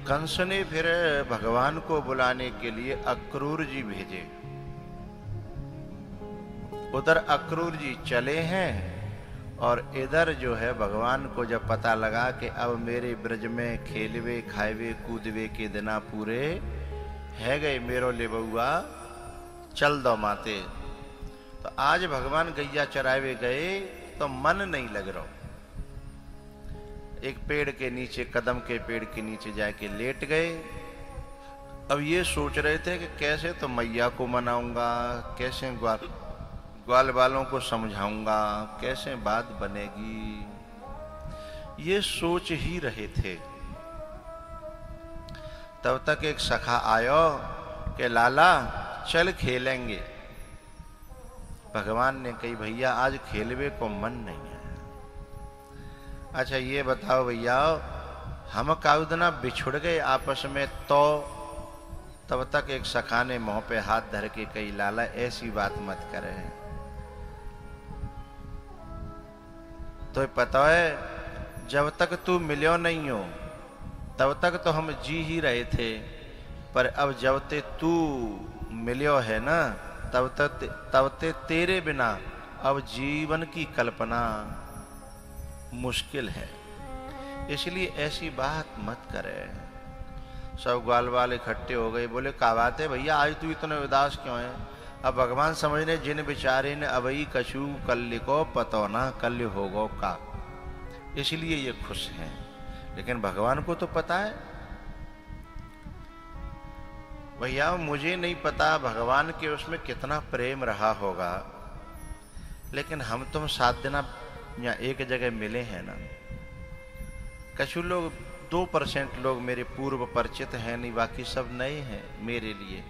कंस ने फिर भगवान को बुलाने के लिए अक्रूर जी भेजे। उधर अक्रूर जी चले हैं और इधर जो है भगवान को जब पता लगा कि अब मेरे ब्रज में खेलवे खाएवे कूदवे के दिना पूरे है गए, मेरो ले बउआ चल दो माते। तो आज भगवान गैया चरावे गए तो मन नहीं लग रहा। एक पेड़ के नीचे, कदम के पेड़ के नीचे जाके लेट गए। अब ये सोच रहे थे कि कैसे तो मैया को मनाऊंगा, कैसे ग्वाल वालों को समझाऊंगा, कैसे बात बनेगी, ये सोच ही रहे थे। तब तक एक सखा आयो कि लाला चल खेलेंगे। भगवान ने कही भैया आज खेलवे को मन नहीं है। अच्छा ये बताओ भैया, हम काउदना बिछुड़ गए आपस में तो? तब तक एक सखा ने मुंह पे हाथ धर के कही लाला ऐसी बात मत करे। तो पता है जब तक तू मिलो नहीं हो तब तक तो हम जी ही रहे थे, पर अब जब ते तू मिलो है ना तब ते तेरे बिना अब जीवन की कल्पना मुश्किल है। इसलिए ऐसी बात मत करे। सब ग्वाल वाल इकट्ठे हो गए, बोले का बात है भैया आज तू इतने उदास क्यों है? अब भगवान समझने जिन बेचारे ने अबई कछु कल्य को पतो ना कल्य होगो का, इसलिए ये खुश हैं। लेकिन भगवान को तो पता है। भैया मुझे नहीं पता भगवान के उसमें कितना प्रेम रहा होगा, लेकिन हम तुम 7 दिन या एक जगह मिले हैं ना। कछु लोग 2% लोग मेरे पूर्व परिचित हैं, नहीं बाकी सब नए हैं मेरे लिए,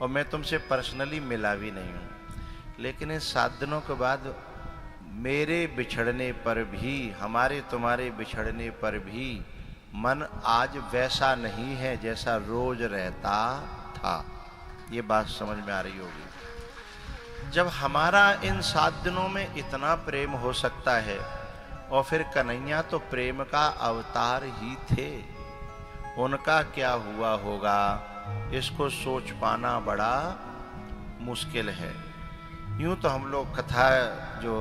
और मैं तुमसे पर्सनली मिला भी नहीं हूं। लेकिन इन 7 दिनों के बाद मेरे बिछड़ने पर भी, हमारे तुम्हारे बिछड़ने पर भी मन आज वैसा नहीं है जैसा रोज रहता था। ये बात समझ में आ रही होगी। जब हमारा इन 7 दिनों में इतना प्रेम हो सकता है, और फिर कन्हैया तो प्रेम का अवतार ही थे, उनका क्या हुआ होगा इसको सोच पाना बड़ा मुश्किल है। यूं तो हम लोग कथा जो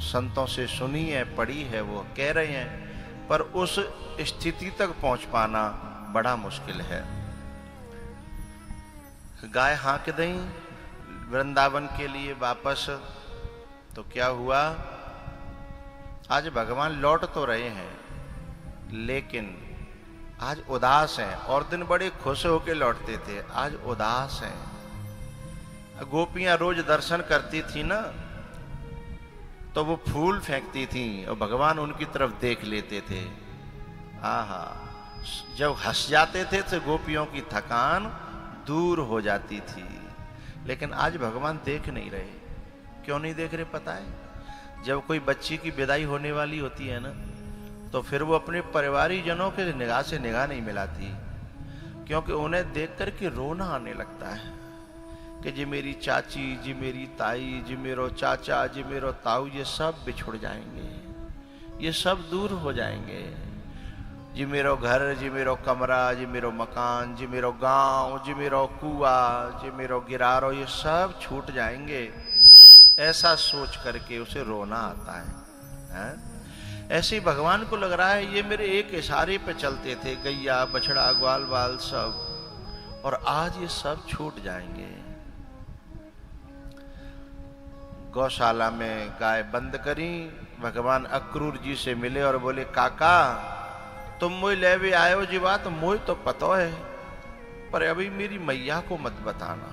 संतों से सुनी है, पढ़ी है, वो कह रहे हैं, पर उस स्थिति तक पहुंच पाना बड़ा मुश्किल है। गाय हाँक दई वृंदावन के लिए वापस, तो क्या हुआ? आज भगवान लौट तो रहे हैं, लेकिन आज उदास हैं। और दिन बड़े खुश होकर लौटते थे, आज उदास हैं। गोपियां रोज दर्शन करती थी ना, तो वो फूल फेंकती थी और भगवान उनकी तरफ देख लेते थे। आहा, जब हंस जाते थे तो गोपियों की थकान दूर हो जाती थी। लेकिन आज भगवान देख नहीं रहे। क्यों नहीं देख रहे पता है? जब कोई बच्ची की विदाई होने वाली होती है ना, तो फिर वो अपने परिवारी जनों के निगाह से निगाह नहीं मिलाती, क्योंकि उन्हें देख कर के रोना आने लगता है कि जी मेरी चाची, जी मेरी ताई, जी मेरो चाचा, जी मेरो ताऊ, ये सब बिछुड़ जाएंगे, ये सब दूर हो जाएंगे। जी मेरो घर, जी मेरो कमरा, जी मेरो मकान, जी मेरो गांव, जी मेरो कुआ, जी मेरो गिरारो, ये सब छूट जाएंगे। ऐसा सोच करके उसे रोना आता है? ऐसे ही भगवान को लग रहा है ये मेरे एक इशारे पे चलते थे, गैया बछड़ा ग्वाल बाल सब, और आज ये सब छूट जाएंगे। गौशाला में गाय बंद करी, भगवान अक्रूर जी से मिले और बोले काका तुम मोई ले भी आए हो जी, बात मोई तो पता है, पर अभी मेरी मैया को मत बताना।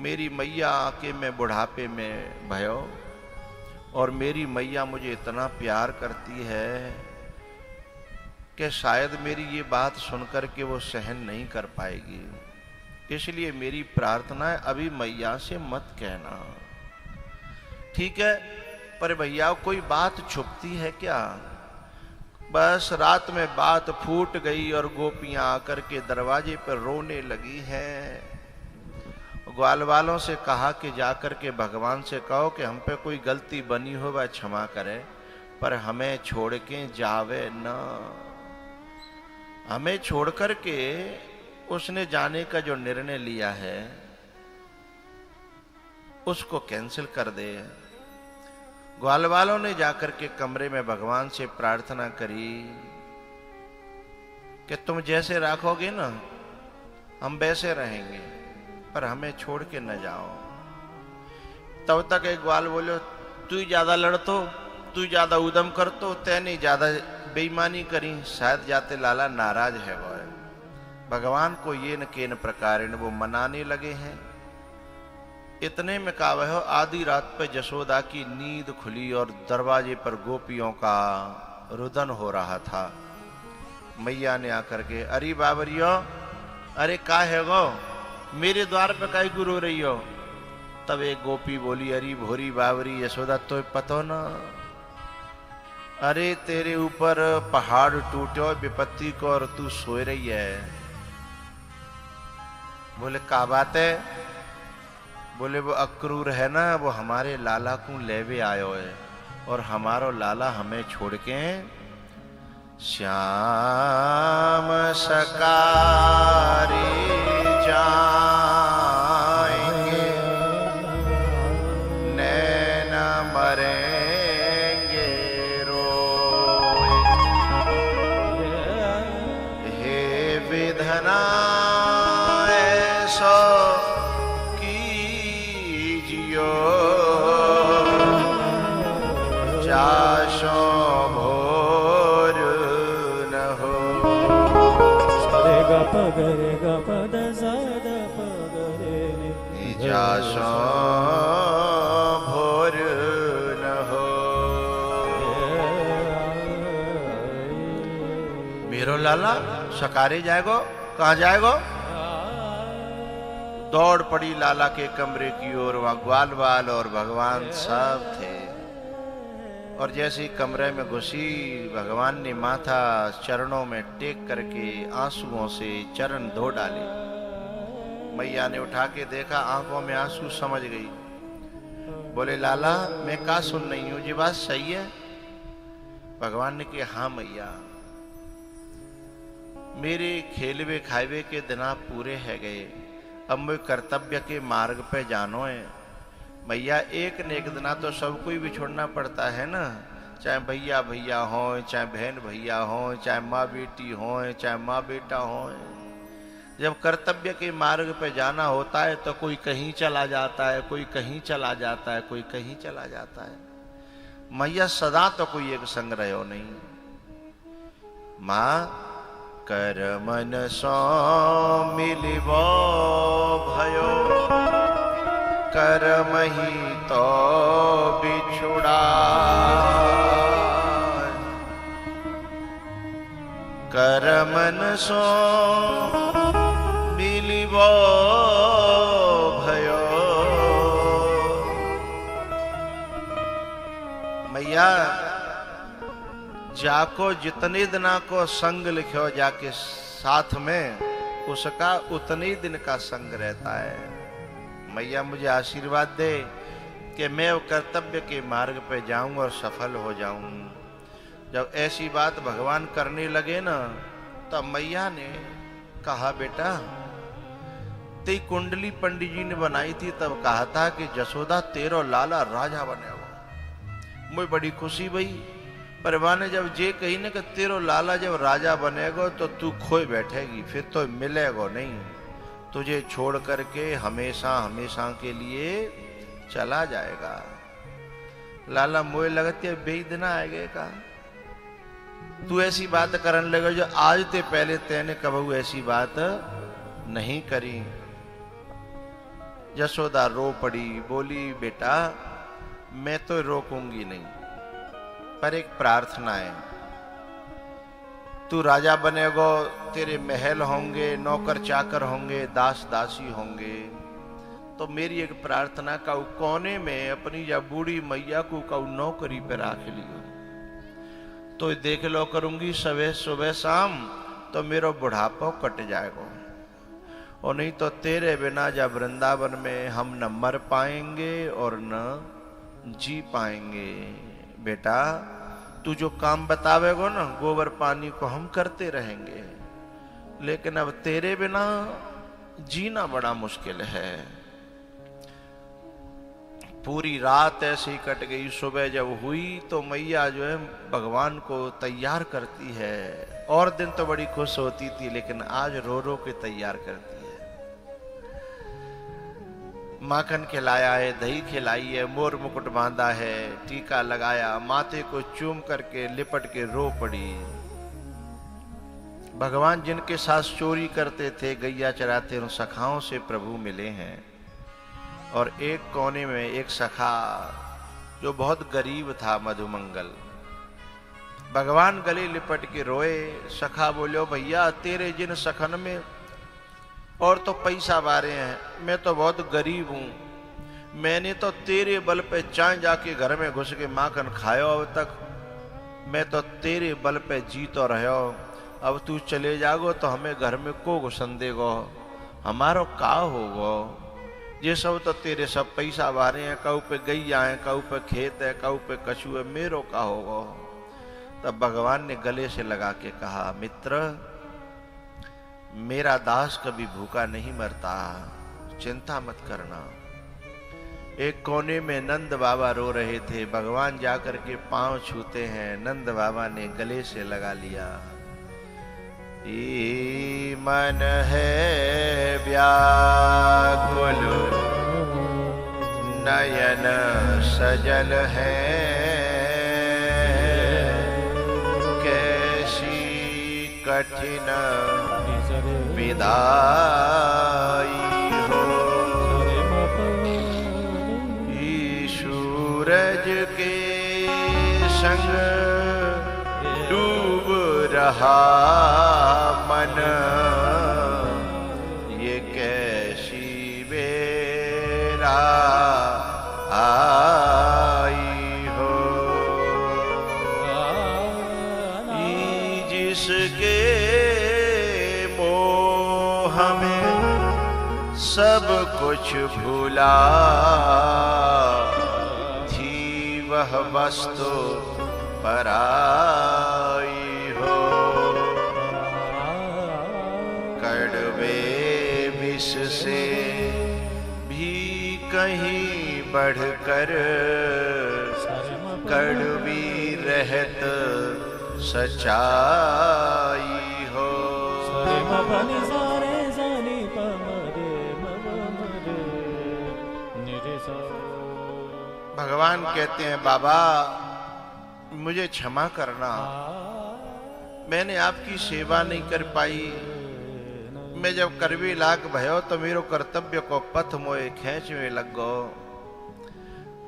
मेरी मैया के मैं बुढ़ापे में भयो, और मेरी मैया मुझे इतना प्यार करती है कि शायद मेरी ये बात सुनकर के वो सहन नहीं कर पाएगी। इसलिए मेरी प्रार्थना है अभी मैया से मत कहना। ठीक है, पर भैया कोई बात छुपती है क्या? बस रात में बात फूट गई और गोपियां आकर के दरवाजे पर रोने लगी हैं। ग्वाल वालों से कहा कि जाकर के भगवान से कहो कि हम पे कोई गलती बनी हो वह क्षमा करे, पर हमें छोड़ के जावे न। हमें छोड़ कर के उसने जाने का जो निर्णय लिया है उसको कैंसिल कर दे। ग्वाल वालों ने जाकर के कमरे में भगवान से प्रार्थना करी कि तुम जैसे रखोगे ना हम वैसे रहेंगे, पर हमें छोड़ के न जाओ। तब तक एक ग्वाल बोलो, तू ही ज्यादा लड़तो, तू ज्यादा उदम करतो, तैने ज्यादा बेईमानी करी, शायद जाते लाला नाराज है वो। भगवान को ये न केन प्रकार वो मनाने लगे हैं। इतने में का वह आधी रात पे जसोदा की नींद खुली और दरवाजे पर गोपियों का रुदन हो रहा था। मैया ने आकर के, अरे बाबरियो, अरे का है गो, मेरे द्वार पे काई गुरु रही हो। तब एक गोपी बोली, अरे भोरी बाबरी यशोदा तो पतो ना, अरे तेरे ऊपर पहाड़ टूटो विपत्ति को और तू सोए रही है। बोले का बात है? बोले वो अक्रूर है ना, वो हमारे लाला को लेवे आयो है और हमारो लाला हमें छोड़ के श्याम सकारी जाएंगे, नैन मरेंगे रोए। हे विधना ऐसो कीजियो, जासो पगरे ग पद सद पगरे जासो भोर न हो। मेरो लाला सकारे जाएगो, कहाँ जाएगो? दौड़ पड़ी लाला के कमरे की ओर। वहां ग्वाल वाल और भगवान सब थे। और जैसे ही कमरे में घुसी, भगवान ने माथा चरणों में टेक करके आंसुओं से चरण धो डाले। मैया ने उठा के देखा, आंखों में आंसू, समझ गई। बोले, लाला मैं का सुन नहीं हूं, जी बात सही है? भगवान ने कहा, हाँ मैया, मेरे खेलवे खाइवे के दिना पूरे है गए, अब मैं कर्तव्य के मार्ग पे जानो है। भैया एक न एक दिना तो सबको ही बिछोड़ना पड़ता है ना, चाहे भैया भैया हो, चाहे बहन भैया हो, चाहे माँ बेटी हो, चाहे माँ बेटा हो। जब कर्तव्य के मार्ग पे जाना होता है तो कोई कहीं चला जाता है, कोई कहीं चला जाता है, कोई कहीं चला जाता है। मैया सदा तो कोई एक संग रहो नहीं। माँ कर मन सो मिलिबो भयो, कर्म ही तो बिछुड़ा। करमन सो मिलिबो भयो। मैया जाको जितने दिना को संग लिखो जाके साथ में, उसका उतने दिन का संग रहता है। मैया मुझे आशीर्वाद दे कि मैं कर्तव्य के मार्ग पे जाऊं और सफल हो जाऊं। जब ऐसी बात भगवान करने लगे ना, तब मैया ने कहा, बेटा ते कुंडली पंडित जी ने बनाई थी, तब कहा था कि जसोदा तेरो लाला राजा बनेगा। मुझे बड़ी खुशी भई, पर माने जब जे कही ना कि तेरो लाला जब राजा बनेगा तो तू खोए बैठेगी, फिर तो मिलेगा नहीं, तुझे छोड़ करके हमेशा हमेशा के लिए चला जाएगा। लाला मोए लगती है बेईदना आएगा का, तू ऐसी बात करने लगा जो आज ते पहले तेने कबू ऐसी बात नहीं करी। जसोदा रो पड़ी, बोली, बेटा मैं तो रोकूंगी नहीं, पर एक प्रार्थना है। तू राजा बनेगो, तेरे महल होंगे, नौकर चाकर होंगे, दास दासी होंगे, तो मेरी एक प्रार्थना का कोने में अपनी या बूढ़ी मैया को काऊ नौकरी पे राख लियो, तो देख लो करूंगी सवेर सुबह शाम, तो मेरो बुढ़ापा कट जाएगा। और नहीं तो तेरे बिना जब वृंदावन में हम न मर पाएंगे और न जी पाएंगे। बेटा तू जो काम बतावेगो ना, गोबर पानी को हम करते रहेंगे। लेकिन अब तेरे बिना जीना बड़ा मुश्किल है। पूरी रात ऐसे ही कट गई। सुबह जब हुई तो मैया जो है भगवान को तैयार करती है। और दिन तो बड़ी खुश होती थी, लेकिन आज रो रो के तैयार करती है। माखन खिलाया है, दही खिलाई है, मोर मुकुट बांधा है, टीका लगाया, माथे को चूम करके लिपट के रो पड़ी। भगवान जिनके साथ चोरी करते थे, गैया चराते, उन सखाओं से प्रभु मिले हैं। और एक कोने में एक सखा जो बहुत गरीब था, मधुमंगल, भगवान गले लिपट के रोए। सखा बोलो, भैया तेरे जिन सखन में और तो पैसा बारे हैं, मैं तो बहुत गरीब हूं। मैंने तो तेरे बल पे चाय जाके घर में घुस के माखन खायो, अब तक मैं तो तेरे बल पे जी तो रहो। अब तू चले जागो तो हमें घर में को घुसन देगो, हमारो का होगो। ये सब तो तेरे सब पैसा बारे हैं, कहू पे गैया है, कहू पे खेत है, कहू पे कछू है, मेरो का होगो। तब भगवान ने गले से लगा के कहा, मित्र मेरा दास कभी भूखा नहीं मरता, चिंता मत करना। एक कोने में नंद बाबा रो रहे थे। भगवान जाकर के पांव छूते हैं। नंद बाबा ने गले से लगा लिया। ई मन है व्याकुल, नयन सजल है, कैसी कठिन विदाई हो। ई सूरज के संग डूब रहा मन, ये कैसी बेरा आई हो। ई जिसके हमें सब कुछ भूला थी, वह वस्तु पराई हो। कड़वे विष से भी कहीं बढ़कर कड़वी रहत सच्चाई हो। भगवान कहते हैं, बाबा मुझे क्षमा करना, मैंने आपकी सेवा नहीं कर पाई। मैं जब करवी लाग भयो तो मेरो कर्तव्य को पथ मोए खींच में लग गो,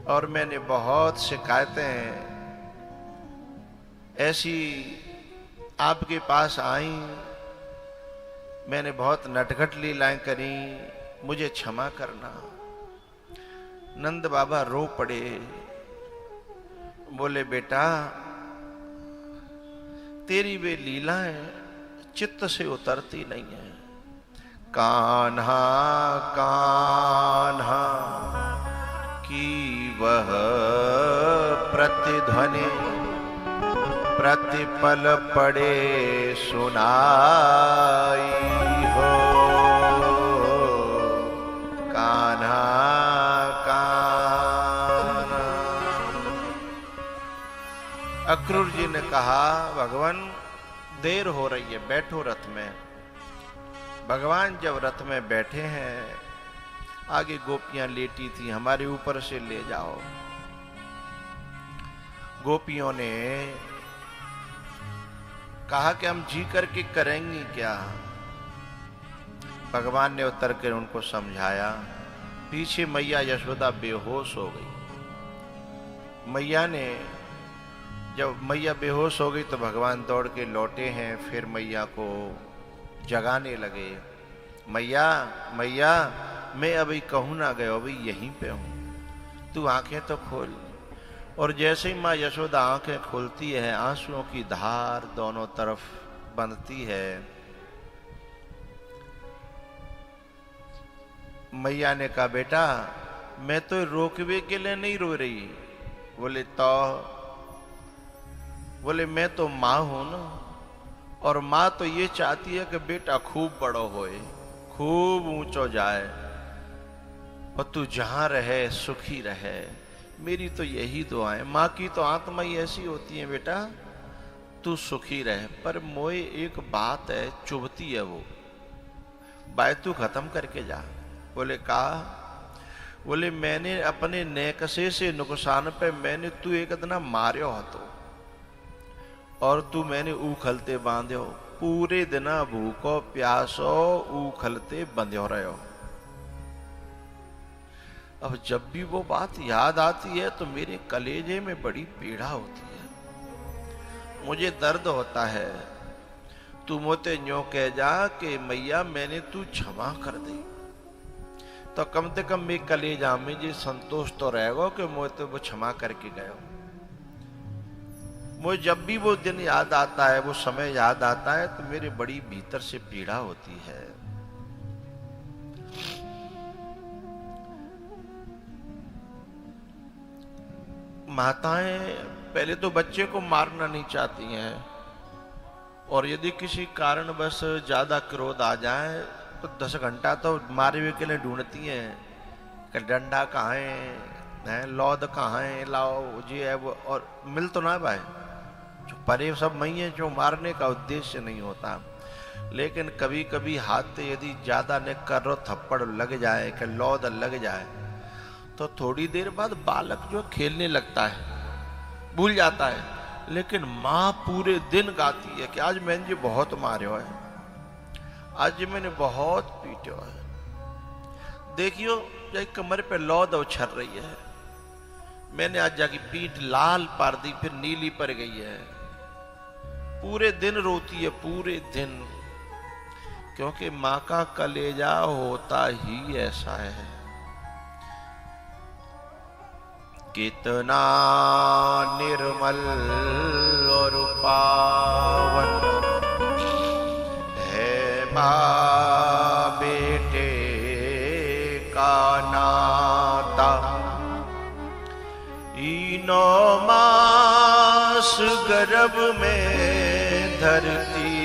और मैंने बहुत शिकायतें ऐसी आपके पास आई, मैंने बहुत नटखट लीलाएं करी, मुझे क्षमा करना। नंद बाबा रो पड़े। बोले, बेटा तेरी वे लीलाएं चित्त से उतरती नहीं है। कान्हा कान्हा की वह प्रतिध्वनि प्रतिपल पड़े सुनाई हो। कान्हा अक्रूर जी ने कहा, भगवान देर हो रही है, बैठो रथ में। भगवान जब रथ में बैठे हैं, आगे गोपियां लेटी थी, हमारे ऊपर से ले जाओ। गोपियों ने कहा कि हम जी करके करेंगी क्या। भगवान ने उतर कर उनको समझाया। पीछे मैया यशोदा बेहोश हो गई। मैया ने जब मैया बेहोश हो गई तो भगवान दौड़ के लौटे हैं, फिर मैया को जगाने लगे। मैया मैया मैं अभी कहूँ ना गयो, अभी यहीं पे हूँ, तू आंखें तो खोल। और जैसे ही माँ यशोदा आंखें खोलती है, आंसुओं की धार दोनों तरफ बंधती है। मैया ने कहा, बेटा मैं तो रोकवे के लिए नहीं रो रही। बोले तो? बोले मैं तो माँ हूं ना, और माँ तो ये चाहती है कि बेटा खूब बड़ो होए, खूब ऊंचो जाए और तू जहां रहे सुखी रहे। मेरी तो यही दुआ है। माँ की तो आत्मा ही ऐसी होती है, बेटा तू सुखी रहे। पर मोए एक बात है, चुभती है वो, बात तू खत्म करके जा। बोले कहा? बोले मैंने अपने नेकसे से नुकसान पे मैंने तू एक दिन मार्यो हतो और तू मैंने उखलते बांध्यो, पूरे दिन भूखो प्यासो उखलते बंध्यो रहो। अब जब भी वो बात याद आती है तो मेरे कलेजे में बड़ी पीड़ा होती है, मुझे दर्द होता है। तू मोते न्यो कह जा कि मैया मैंने तू क्षमा कर दी, तो कम से कम मेरे कलेजा में जी संतोष तो रहेगा कि मोते वो क्षमा करके गयो। मुझे जब भी वो दिन याद आता है, वो समय याद आता है, तो मेरे बड़ी भीतर से पीड़ा होती है। माताएं पहले तो बच्चे को मारना नहीं चाहती हैं, और यदि किसी कारण बस ज्यादा क्रोध आ जाए तो 10 घंटा तो मारे हुए के लिए ढूंढती हैं कि डंडा कहाँ है, लौद कहाँ है, लाओ जी है वो, और मिल तो ना पाए। जो परे सब मई है, जो मारने का उद्देश्य नहीं होता। लेकिन कभी कभी हाथ से यदि ज्यादा ने करो थप्पड़ लग जाए कि लौद लग जाए, तो थोड़ी देर बाद बालक जो खेलने लगता है, भूल जाता है। लेकिन माँ पूरे दिन गाती है कि आज मैंने जी बहुत मार्यो है, आज मैंने बहुत पीटो है। देखियो एक कमर पे लौद उछल रही है, मैंने आज जाके पीठ लाल पार दी, फिर नीली पर गई है। पूरे दिन रोती है, पूरे दिन, क्योंकि माँ का कलेजा होता ही ऐसा है। कितना निर्मल और पावन है माँ बेटे का नाता। इनो मास गर्भ में धरती,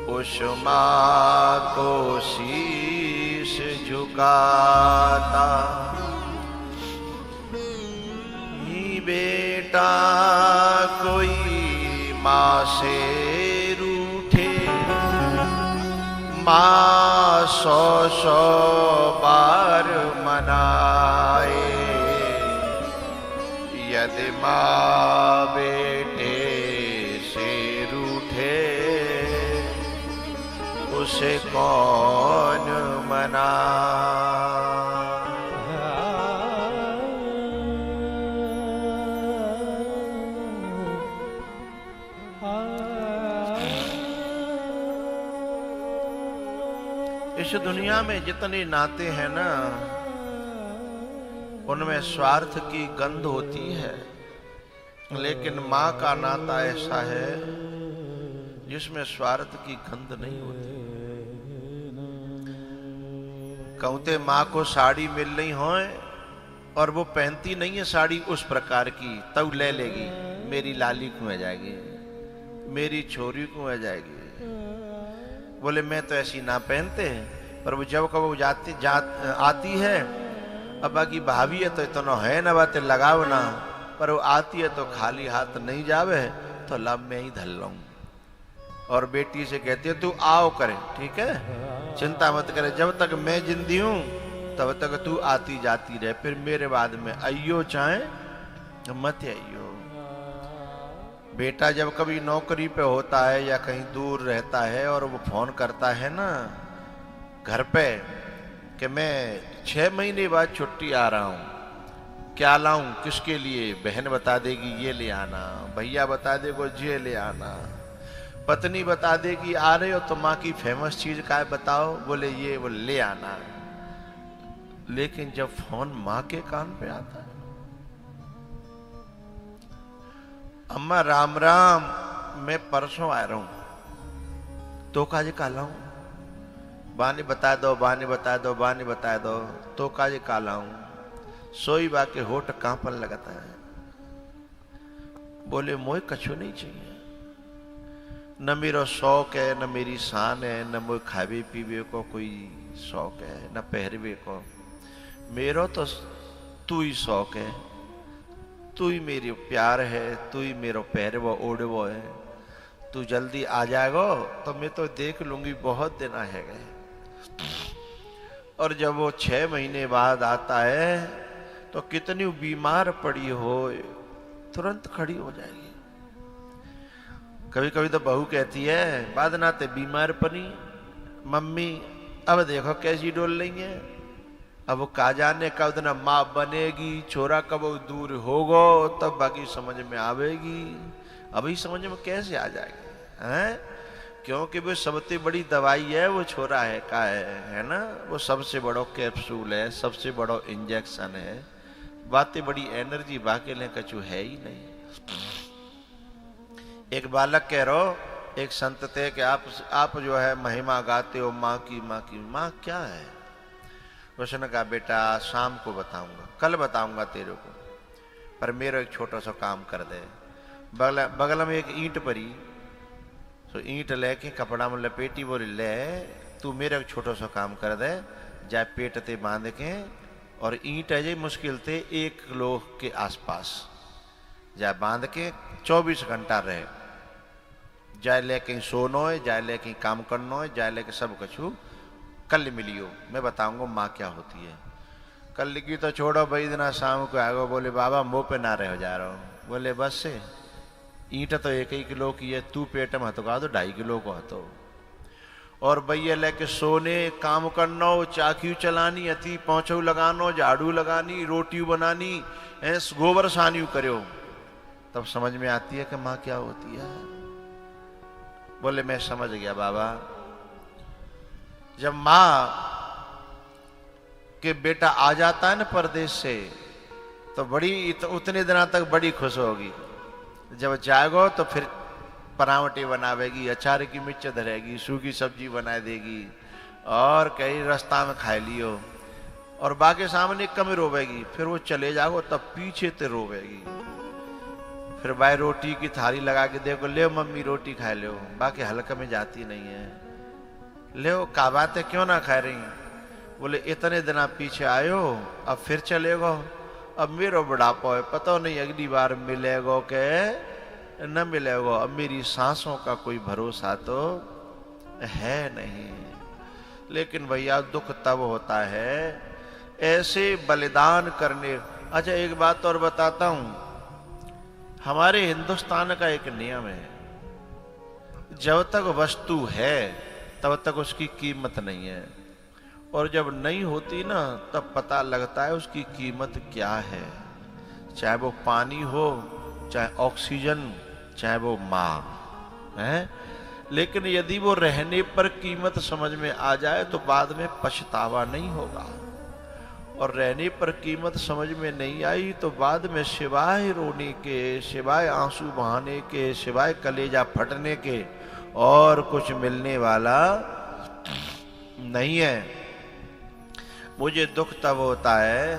उस माँ को शीश झुकाता। बेटा कोई माँ से रूठे, माँ 100 बार मनाए। यदि माँ बेटे से रूठे, उसे कौन मनाए। इस दुनिया में जितने नाते हैं ना, उनमें स्वार्थ की गंध होती है, लेकिन माँ का नाता ऐसा है जिसमें स्वार्थ की गंध नहीं होती। कहते माँ को साड़ी मिल रही हो और वो पहनती नहीं है साड़ी उस प्रकार की, तब ले लेगी, मेरी लाली को आ जाएगी, मेरी छोरी को आ जाएगी। बोले मैं तो ऐसी ना पहनते हैं, पर वो जब कब आती है, अब बाकी भाभी है तो इतना है ना बातें लगाओ ना, पर वो आती है तो खाली हाथ नहीं जावे, तो लब में ही धल लूं। और बेटी से कहती है तू आओ करे, ठीक है, चिंता मत करे, जब तक मैं जिंदी हूं तब तक तू आती जाती रहे, फिर मेरे बाद में आइयो चाहे मत आइयो। बेटा जब कभी नौकरी पे होता है या कहीं दूर रहता है और वो फोन करता है ना घर पे कि मैं 6 महीने बाद छुट्टी आ रहा हूं, क्या लाऊं, किसके लिए, बहन बता देगी ये ले आना, भैया बता देगो ये ले आना, पत्नी बता देगी आ रहे हो तो माँ की फेमस चीज का है बताओ, बोले ये, वो ले आना। लेकिन जब फोन माँ के कान पे आता है, अम्मा राम राम, मैं परसों आ रहा हूं, तो काजे काला हूं, बाने बता दो, बाने बता दो, बाने बता दो, तो काजे काला हूं, सोई बाके होठ कांपन लगता है। बोले मोए कछु नहीं चाहिए, न मेरो शौक है, न मेरी शान है, न मोए खावे पीवे को कोई शौक है, न पहरवे को। मेरो तो तू ही शौक है, तू ही मेरी प्यार है, तू ही मेरो पहरवो ओढ़वो है। तू जल्दी आ जाएगो तो मैं तो देख लूंगी, बहुत दिन है गए। और जब वो 6 महीने बाद आता है तो कितनी बीमार पड़ी हो तुरंत खड़ी हो जाएगी। कभी कभी तो बहू कहती है बाद नाते बीमार पड़ी मम्मी, अब देखो कैसी डोल रही है। अब वो का जाने कब दिन माँ बनेगी, छोरा कब दूर होगो तब बाकी समझ में आवेगी। अभी समझ में कैसे आ जाएगी हैं? क्योंकि वो सबसे बड़ी दवाई है वो छोरा है का है ना। वो सबसे बड़ो कैप्सूल है, सबसे बड़ो इंजेक्शन है। बातें बड़ी एनर्जी बाकी ले कछु है ही नहीं। एक बालक कह रहो एक संत थे कि आप जो है महिमा गाते हो माँ की। माँ की माँ क्या है? उसने कहा बेटा शाम को बताऊंगा, कल बताऊंगा तेरे को, पर मेरा एक छोटा सा काम कर दे। बगल में एक ईंट पड़ी, तो ईंट लेके कपड़ा में लपेटी, बोले ले तू मेरा एक छोटा सा काम कर दे, जाए पेट ते बांध के, और ईंट है जी मुश्किल थे 1 किलो के आसपास, जाए बांध के 24 घंटा रहे, जाए लेके सोनो है, जाए लेके काम करनो है, जाए लेके सब कछु कल मिलियो, मैं बताऊंगा माँ क्या होती है। कल की तो छोड़ो भाई, दिन शाम को आएगा, बोले बाबा मुंह पे ना रह जा रहा हूँ। बोले बस से ईंट तो 1 किलो की है, तू पेट में हथो तो 2.5 किलो को हथो। और भैया लेके सोने काम करना, चाक्यू चलानी, अति पहुंचो लगानो, झाड़ू लगानी, रोटी बनानी, गोबर सानियू करो, तब समझ में आती है कि माँ क्या होती है। बोले मैं समझ गया बाबा। जब माँ के बेटा आ जाता है ना परदेश से, तो उतने दिनों तक बड़ी खुश होगी। जब जाएगो तो फिर परावटी बनावेगी, अचार की मिर्च धरेगी, सूखी सब्जी बना देगी, और कई रास्ता में खा लियो, और बाकी सामने कम रोवेगी। फिर वो चले जाओ तब पीछे ते रोवेगी। फिर भाई रोटी की थाली लगा के देखो, ले मम्मी रोटी खा लो, बाकी हल्का में जाती नहीं है। ले का बात है क्यों ना खा रही? बोले इतने दिन आप पीछे आयो, अब फिर चलेगो, अब मेरो बुढ़ापा है, पता नहीं अगली बार मिलेगो के न मिलेगो, अब मेरी सांसों का कोई भरोसा तो है नहीं। लेकिन भैया दुख तब होता है ऐसे बलिदान करने। अच्छा एक बात और बताता हूं, हमारे हिंदुस्तान का एक नियम है, जब तक वस्तु है तब तक उसकी कीमत नहीं है, और जब नहीं होती ना तब पता लगता है उसकी कीमत क्या है। चाहे वो पानी हो, चाहे ऑक्सीजन, चाहे वो माँ है। लेकिन यदि वो रहने पर कीमत समझ में आ जाए तो बाद में पछतावा नहीं होगा, और रहने पर कीमत समझ में नहीं आई तो बाद में सिवाय रोने के, सिवाय आंसू बहाने के, सिवाय कलेजा फटने के और कुछ मिलने वाला नहीं है। मुझे दुख तब होता है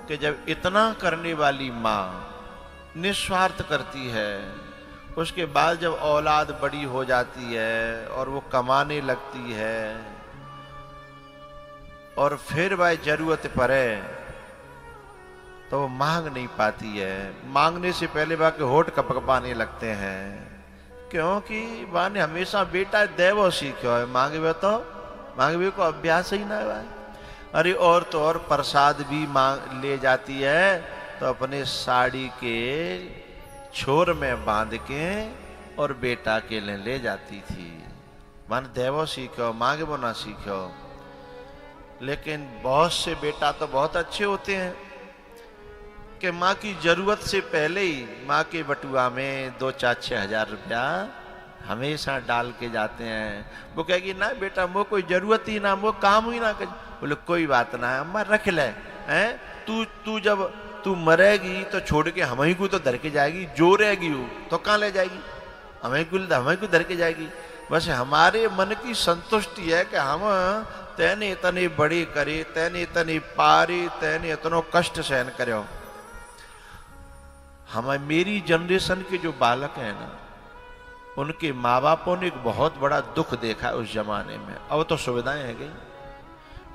कि जब इतना करने वाली माँ निस्वार्थ करती है, उसके बाद जब औलाद बड़ी हो जाती है और वो कमाने लगती है, और फिर भाई जरूरत पड़े तो वो मांग नहीं पाती है। मांगने से पहले बाकी होठ कपकपाने लगते हैं, क्योंकि माँ ने हमेशा बेटा देवो सीखो है, मांगवे को अभ्यास ही ना है। अरे और तो और प्रसाद भी मांग ले जाती है तो अपने साड़ी के छोर में बांध के और बेटा के लिए ले जाती थी। मान देवो सीखो, मांगवो ना सीखो। लेकिन बहुत से बेटा तो बहुत अच्छे होते हैं कि माँ की जरूरत से पहले ही माँ के बटुआ में 2-4-6 हजार रुपया हमेशा डाल के जाते हैं। वो कहेगी ना बेटा वो कोई जरूरत ही ना, वो काम ही ना कर। बोले कोई बात ना है अम्मा रख ले, हैं तू जब तू मरेगी तो छोड़ के हमें को तो धर के जाएगी, जो रहेगी वो तो कहाँ ले जाएगी, हमें को धर के जाएगी। बस हमारे मन की संतुष्टि है कि हम तैने इतने बड़े करे, तैने इतने पारे, तैने इतनो कष्ट सहन करो। हम मेरी जनरेशन के जो बालक हैं ना, उनके माँ बापों ने एक बहुत बड़ा दुख देखा उस जमाने में। अब तो सुविधाएं हैं गई,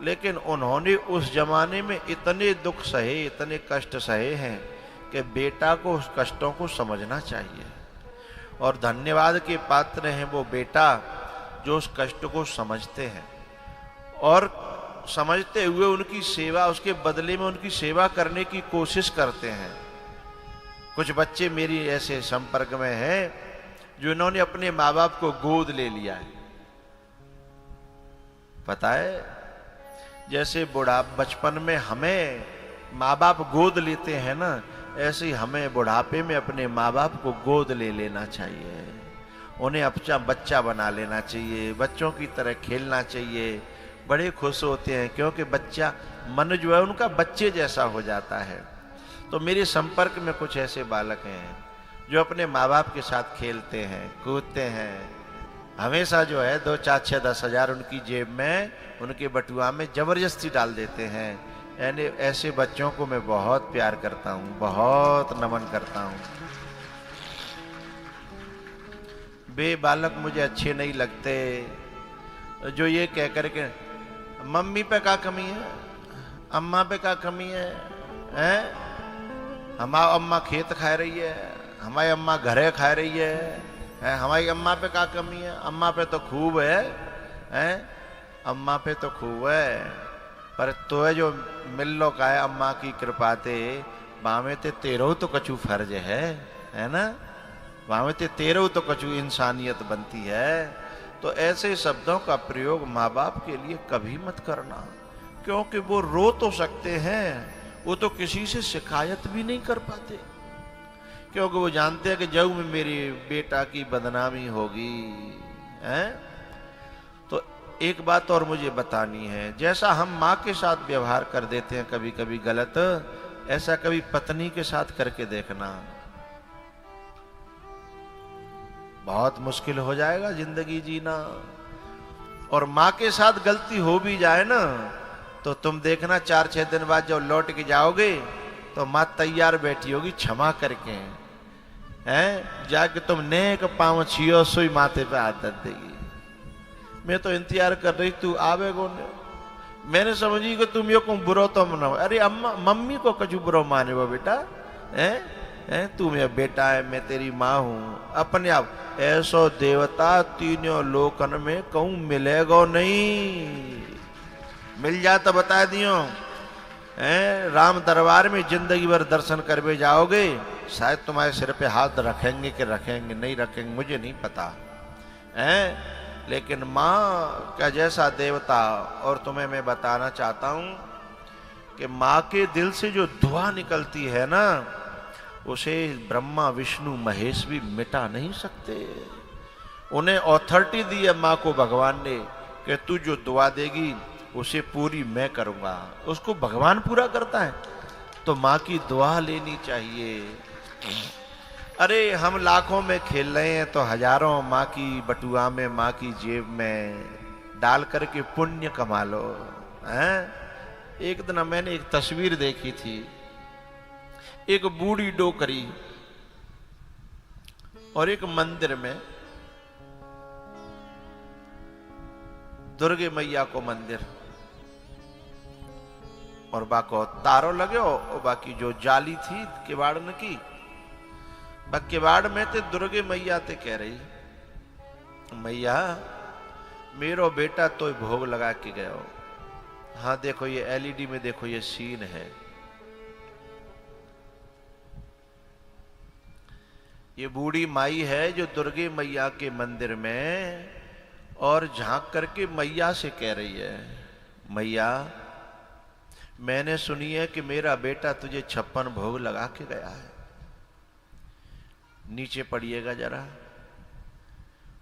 लेकिन उन्होंने उस जमाने में इतने दुख सहे, इतने कष्ट सहे हैं कि बेटा को उस कष्टों को समझना चाहिए। और धन्यवाद के पात्र हैं वो बेटा जो उस कष्ट को समझते हैं और समझते हुए उनकी सेवा, उसके बदले में उनकी सेवा करने की कोशिश करते हैं। कुछ बच्चे मेरी ऐसे संपर्क में हैं जो इन्होंने अपने माँ बाप को गोद ले लिया है। पता है, जैसे बुढ़ा बचपन में हमें माँ बाप गोद लेते हैं ना, ऐसे ही हमें बुढ़ापे में अपने माँ बाप को गोद ले लेना चाहिए। उन्हें अपना बच्चा बना लेना चाहिए, बच्चों की तरह खेलना चाहिए। बड़े खुश होते हैं क्योंकि बच्चा मन जो है उनका बच्चे जैसा हो जाता है। तो मेरे संपर्क में कुछ ऐसे बालक हैं जो अपने माँ बाप के साथ खेलते हैं, कूदते हैं। हमेशा जो है 2, 4, 6, 10 हजार उनकी जेब में, उनके बटुआ में जबरदस्ती डाल देते हैं। यानी ऐसे बच्चों को मैं बहुत प्यार करता हूँ, बहुत नमन करता हूँ। वे बालक मुझे अच्छे नहीं लगते जो ये कह करके मम्मी पे क्या कमी है, अम्मा पे क्या कमी है, हमारी अम्मा खेत खा रही है, हमारी अम्मा घरे खा रही है, हमारी अम्मा पे क्या कमी है, अम्मा पे तो खूब है, अम्मा पे तो खूब है। पर तो जो मिल लो का है अम्मा की कृपा ते बामे ते तेरो तो कछु फर्ज है ना, बामे ते तेरो तो कछु इंसानियत बनती है। तो ऐसे शब्दों का प्रयोग माँ बाप के लिए कभी मत करना, क्योंकि वो रो तो सकते हैं, वो तो किसी से शिकायत भी नहीं कर पाते, क्योंकि वो जानते हैं कि जब में मेरी बेटा की बदनामी होगी। हैं? तो एक बात और मुझे बतानी है, जैसा हम माँ के साथ व्यवहार कर देते हैं कभी कभी गलत, ऐसा कभी पत्नी के साथ करके देखना। बहुत मुश्किल हो जाएगा जिंदगी जीना। और माँ के साथ गलती हो भी जाए ना, तो तुम देखना 4-6 दिन बाद जब लौट के जाओगे तो माँ तैयार बैठी होगी क्षमा करके, हैं? जाके तुम नेक पाँव छियो सोई माथे पे हाथ रख देगी। मैं तो इंतजार कर रही तू आवेगो ने, मैंने समझी कि तुम यो को बुरो तो मनाओ। अरे अम्मा मम्मी को कछु बुरो माने वो बेटा, हैं? तू मेरा बेटा है, मैं तेरी माँ हूं। अपने आप ऐसो देवता तीनों लोकन में कहूं मिलेगा नहीं, मिल जा तो बता दियो। राम दरबार में जिंदगी भर दर्शन करके जाओगे, शायद तुम्हारे सिर पे हाथ रखेंगे कि रखेंगे नहीं रखेंगे मुझे नहीं पता, लेकिन माँ का जैसा देवता। और तुम्हें मैं बताना चाहता हूं कि माँ के दिल से जो धुआं निकलती है ना, उसे ब्रह्मा विष्णु महेश भी मिटा नहीं सकते। उन्हें अथॉरिटी दी है माँ को भगवान ने कि तू जो दुआ देगी उसे पूरी मैं करूंगा। उसको भगवान पूरा करता है, तो माँ की दुआ लेनी चाहिए। अरे हम लाखों में खेल रहे हैं तो हजारों माँ की बटुआ में, माँ की जेब में डाल करके पुण्य कमा लो। एक दिन मैंने एक तस्वीर देखी थी, एक बूढ़ी डोकरी और एक मंदिर में, दुर्गे मैया को मंदिर और बाको तारो लगे और बाकी जो जाली थी किवाड़ की, किवाड़ में ते दुर्गे मैया ते कह रही, मैया मेरो बेटा तो भोग लगा के गया। हाँ देखो ये एलईडी में देखो ये सीन है, ये बूढ़ी माई है जो दुर्गे मैया के मंदिर में और झांक करके मैया से कह रही है, मैया मैंने सुनी है कि मेरा बेटा तुझे 56 भोग लगा के गया है, नीचे पड़िएगा जरा।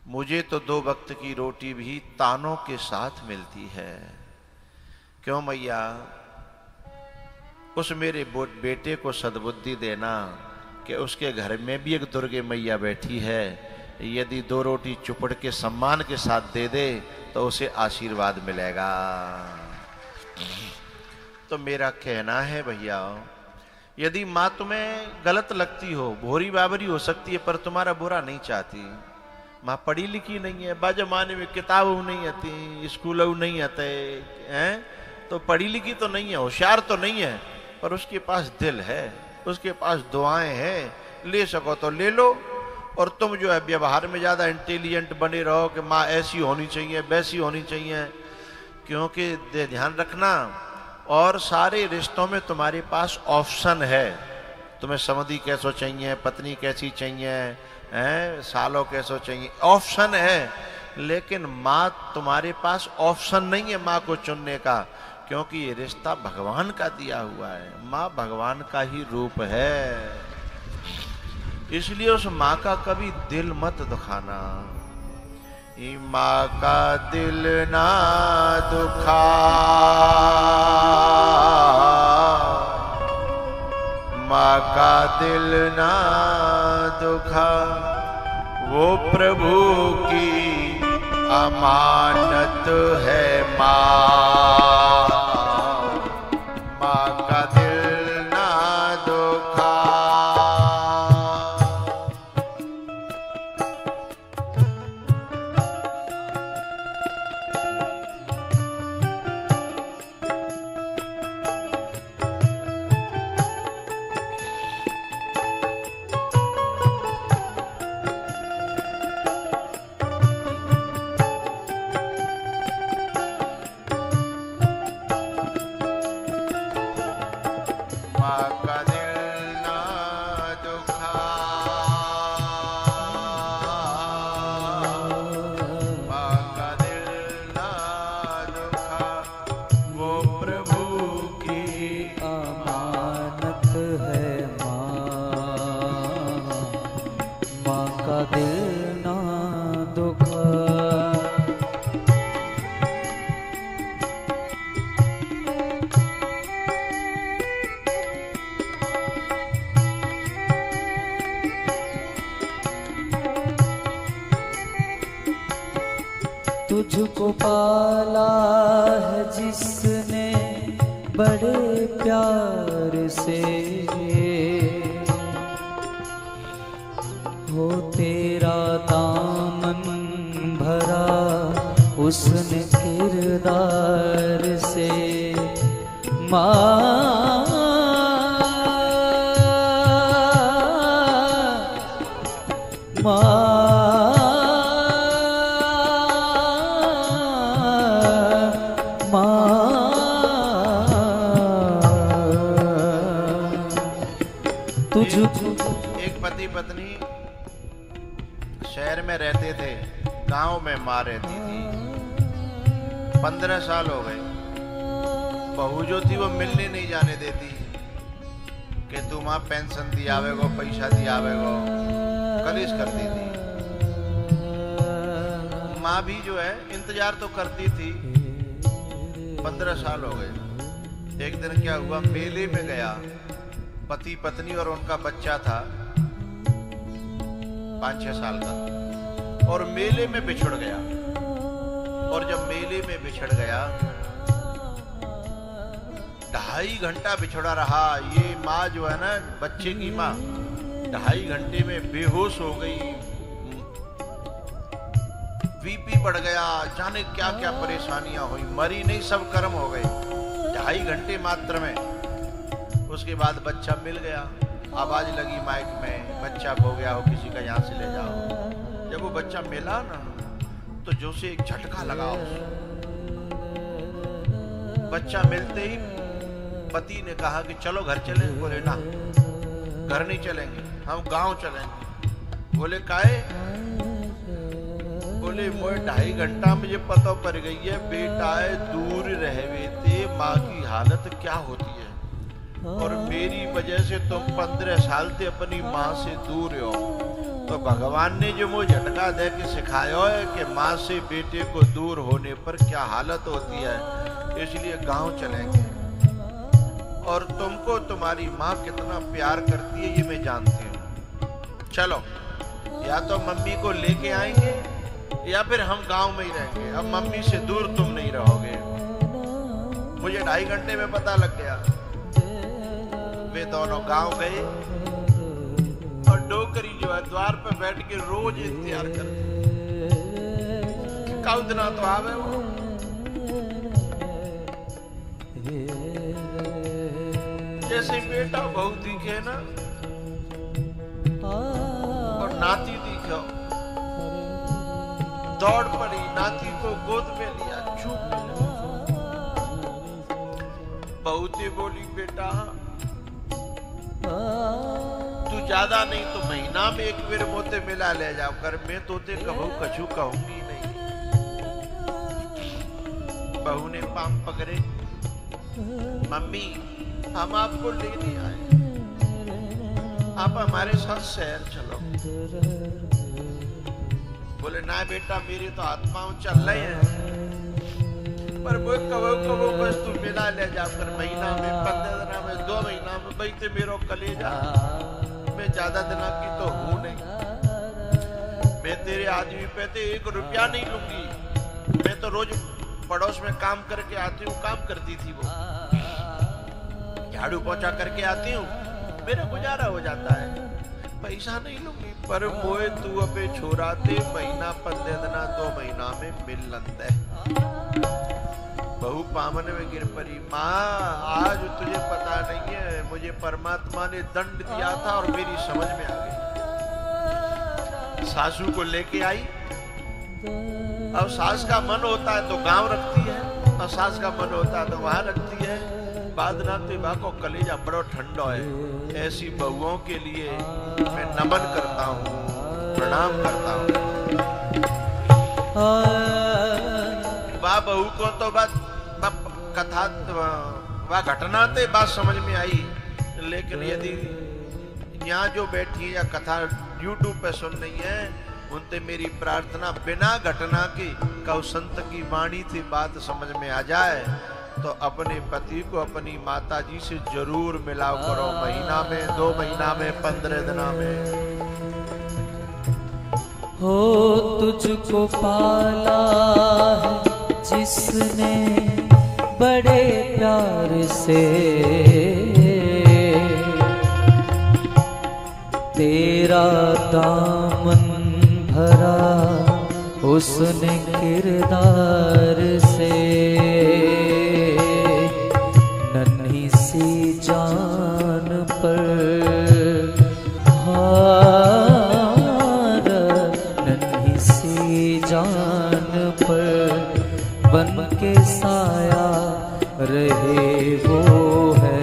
मुझे तो 2 वक्त की रोटी भी तानों के साथ मिलती है। क्यों मैया, उस मेरे बेटे को सद्बुद्धि देना कि उसके घर में भी एक दुर्गे मैया बैठी है, यदि 2 रोटी चुपड़ के सम्मान के साथ दे दे तो उसे आशीर्वाद मिलेगा। तो मेरा कहना है भैया, यदि माँ तुम्हें गलत लगती हो, भोरी बाबरी हो सकती है, पर तुम्हारा बुरा नहीं चाहती, माँ पढ़ी लिखी नहीं है, बा जमाने में किताबें नहीं आती, स्कूल नहीं आते हैं, तो पढ़ी लिखी तो नहीं है, होशियार तो नहीं है, पर उसके पास दिल है, उसके पास दुआएं हैं, ले सको तो ले लो। और तुम जो है व्यवहार में ज्यादा इंटेलिजेंट बने रहो कि माँ ऐसी होनी चाहिए, वैसी होनी चाहिए, क्योंकि ध्यान रखना, और सारे रिश्तों में तुम्हारे पास ऑप्शन है। तुम्हें समधी कैसो चाहिए, पत्नी कैसी चाहिए, हैं, सालों कैसो चाहिए, ऑप्शन है। लेकिन माँ तुम्हारे पास ऑप्शन नहीं है माँ को चुनने का, क्योंकि ये रिश्ता भगवान का दिया हुआ है। माँ भगवान का ही रूप है, इसलिए उस माँ का कभी दिल मत दुखाना। माँ का दिल ना दुखा, माँ का दिल ना दुखा, वो प्रभु की अमानत है माँ। माँ का दिल ना दुखा। तुझको पाला है जिसने बड़े प्यार से, हो तेरा दामन भरा उसने किरदार से। माँ एक पति पत्नी शहर में रहते थे, गांव में माँ रहती थी। 15 साल हो गए, बहू जो थी वो मिलने नहीं जाने देती कि तू माँ पेंशन दियावेगो, पैसा दियावेगो, कलिश करती थी। माँ भी जो है इंतजार तो करती थी। 15 साल हो गए। एक दिन क्या हुआ, मेले में गया, पति पत्नी और उनका बच्चा था 5-6 साल का, और मेले में बिछड़ गया। और जब मेले में बिछड़ गया, 2.5 घंटा बिछड़ा रहा। ये माँ जो है ना, बच्चे की माँ 2.5 घंटे में बेहोश हो गई, बीपी बढ़ गया, जाने क्या क्या परेशानियां हुई, मरी नहीं, सब कर्म हो गए 2.5 घंटे मात्र में। उसके बाद बच्चा मिल गया, आवाज लगी माइक में, बच्चा खो गया हो, किसी का यहाँ से ले जाओ। जब वो बच्चा मिला ना, तो जो से एक झटका लगा उसे। बच्चा मिलते ही पति ने कहा कि चलो घर चले। बोले ना, घर नहीं चलेंगे, हम गांव चलेंगे। बोले काहे? बोले मोए 2.5 घंटा मुझे पता पड़ गई है, बेटा है दूर रहवे थे, माँ की हालत क्या होती है, और मेरी वजह से तुम 15 साल से अपनी माँ से दूर हो। तो भगवान ने जो मुझे झटका दे के सिखाया है कि माँ से बेटे को दूर होने पर क्या हालत होती है, इसलिए गांव चलेंगे। और तुमको तुम्हारी माँ कितना प्यार करती है ये मैं जानती हूँ। चलो, या तो मम्मी को लेके आएंगे या फिर हम गांव में ही रहेंगे। अब मम्मी से दूर तुम नहीं रहोगे। मुझे 2.5 घंटे में पता लग गया। वे दोनों गांव गए और डोकरी जो है द्वार पर बैठ के रोज इंतजार करती। काउ दिना तो आवे वो। जैसे बेटा बहू दिखे ना और नाती दिखो, दौड़ पड़ी, नाती को गोद में लिया, चुप लिया। बहू से बोली बेटा तू ज्यादा नहीं तो महीना में एक बेर मोते मिला ले जाओ कर, मैं तोते कबू कछु कहूंगी नहीं। बहू ने पाम पकड़े, मम्मी हम आपको लेने आए, आप हमारे साथ शहर चलो। बोले ना बेटा मेरी तो आत्माओं चल रही है, पर वो कबो बस तू मिला ले जाकर महीना में 15 दिन में 2 महीना में भाई ते मेरो कलेजा, मैं ज्यादा दिना की तो हूं नहीं। मैं तेरे आदमी पे ते 1 रुपया नहीं लूंगी, मैं तो रोज पड़ोस में काम करके आती हूँ, काम करती थी वो, झाड़ू पोछा करके आती हूँ, मेरा गुजारा हो जाता है, पैसा नहीं लूंगी। पर मोए तू अबे छोराते महीना 15 दिना 2 महीना में मिल लंदे। बहू पामन में गिर पड़ी, माँ आज तुझे पता नहीं है मुझे परमात्मा ने दंड दिया था और मेरी समझ में आ गई। सासू को लेके आई, अब सास का मन होता है तो गांव रखती है, और सास का मन होता है तो वहां रखती है। बादनाते बा को कलेजा बड़ो ठंडो है। ऐसी बहुओं के लिए मैं नमन करता हूँ, प्रणाम करता हूँ। वाह बहू को तो बात कथा वह घटना ते बात समझ में आई, लेकिन यदि यहाँ जो बैठी या कथा YouTube पे सुन रही है, उनसे मेरी प्रार्थना बिना घटना की कौ संत की वाणी से बात समझ में आ जाए तो अपने पति को अपनी माता जी से जरूर मिलाव करो, महीना में 2 महीना में 15 दिना में। हो तुझको पाला है जिसने बड़े प्यार से, तेरा दामन भरा उसने किरदार से। नन्ही सी जान पर हार, नन्ही सी जान पर बन के साया रहे वो है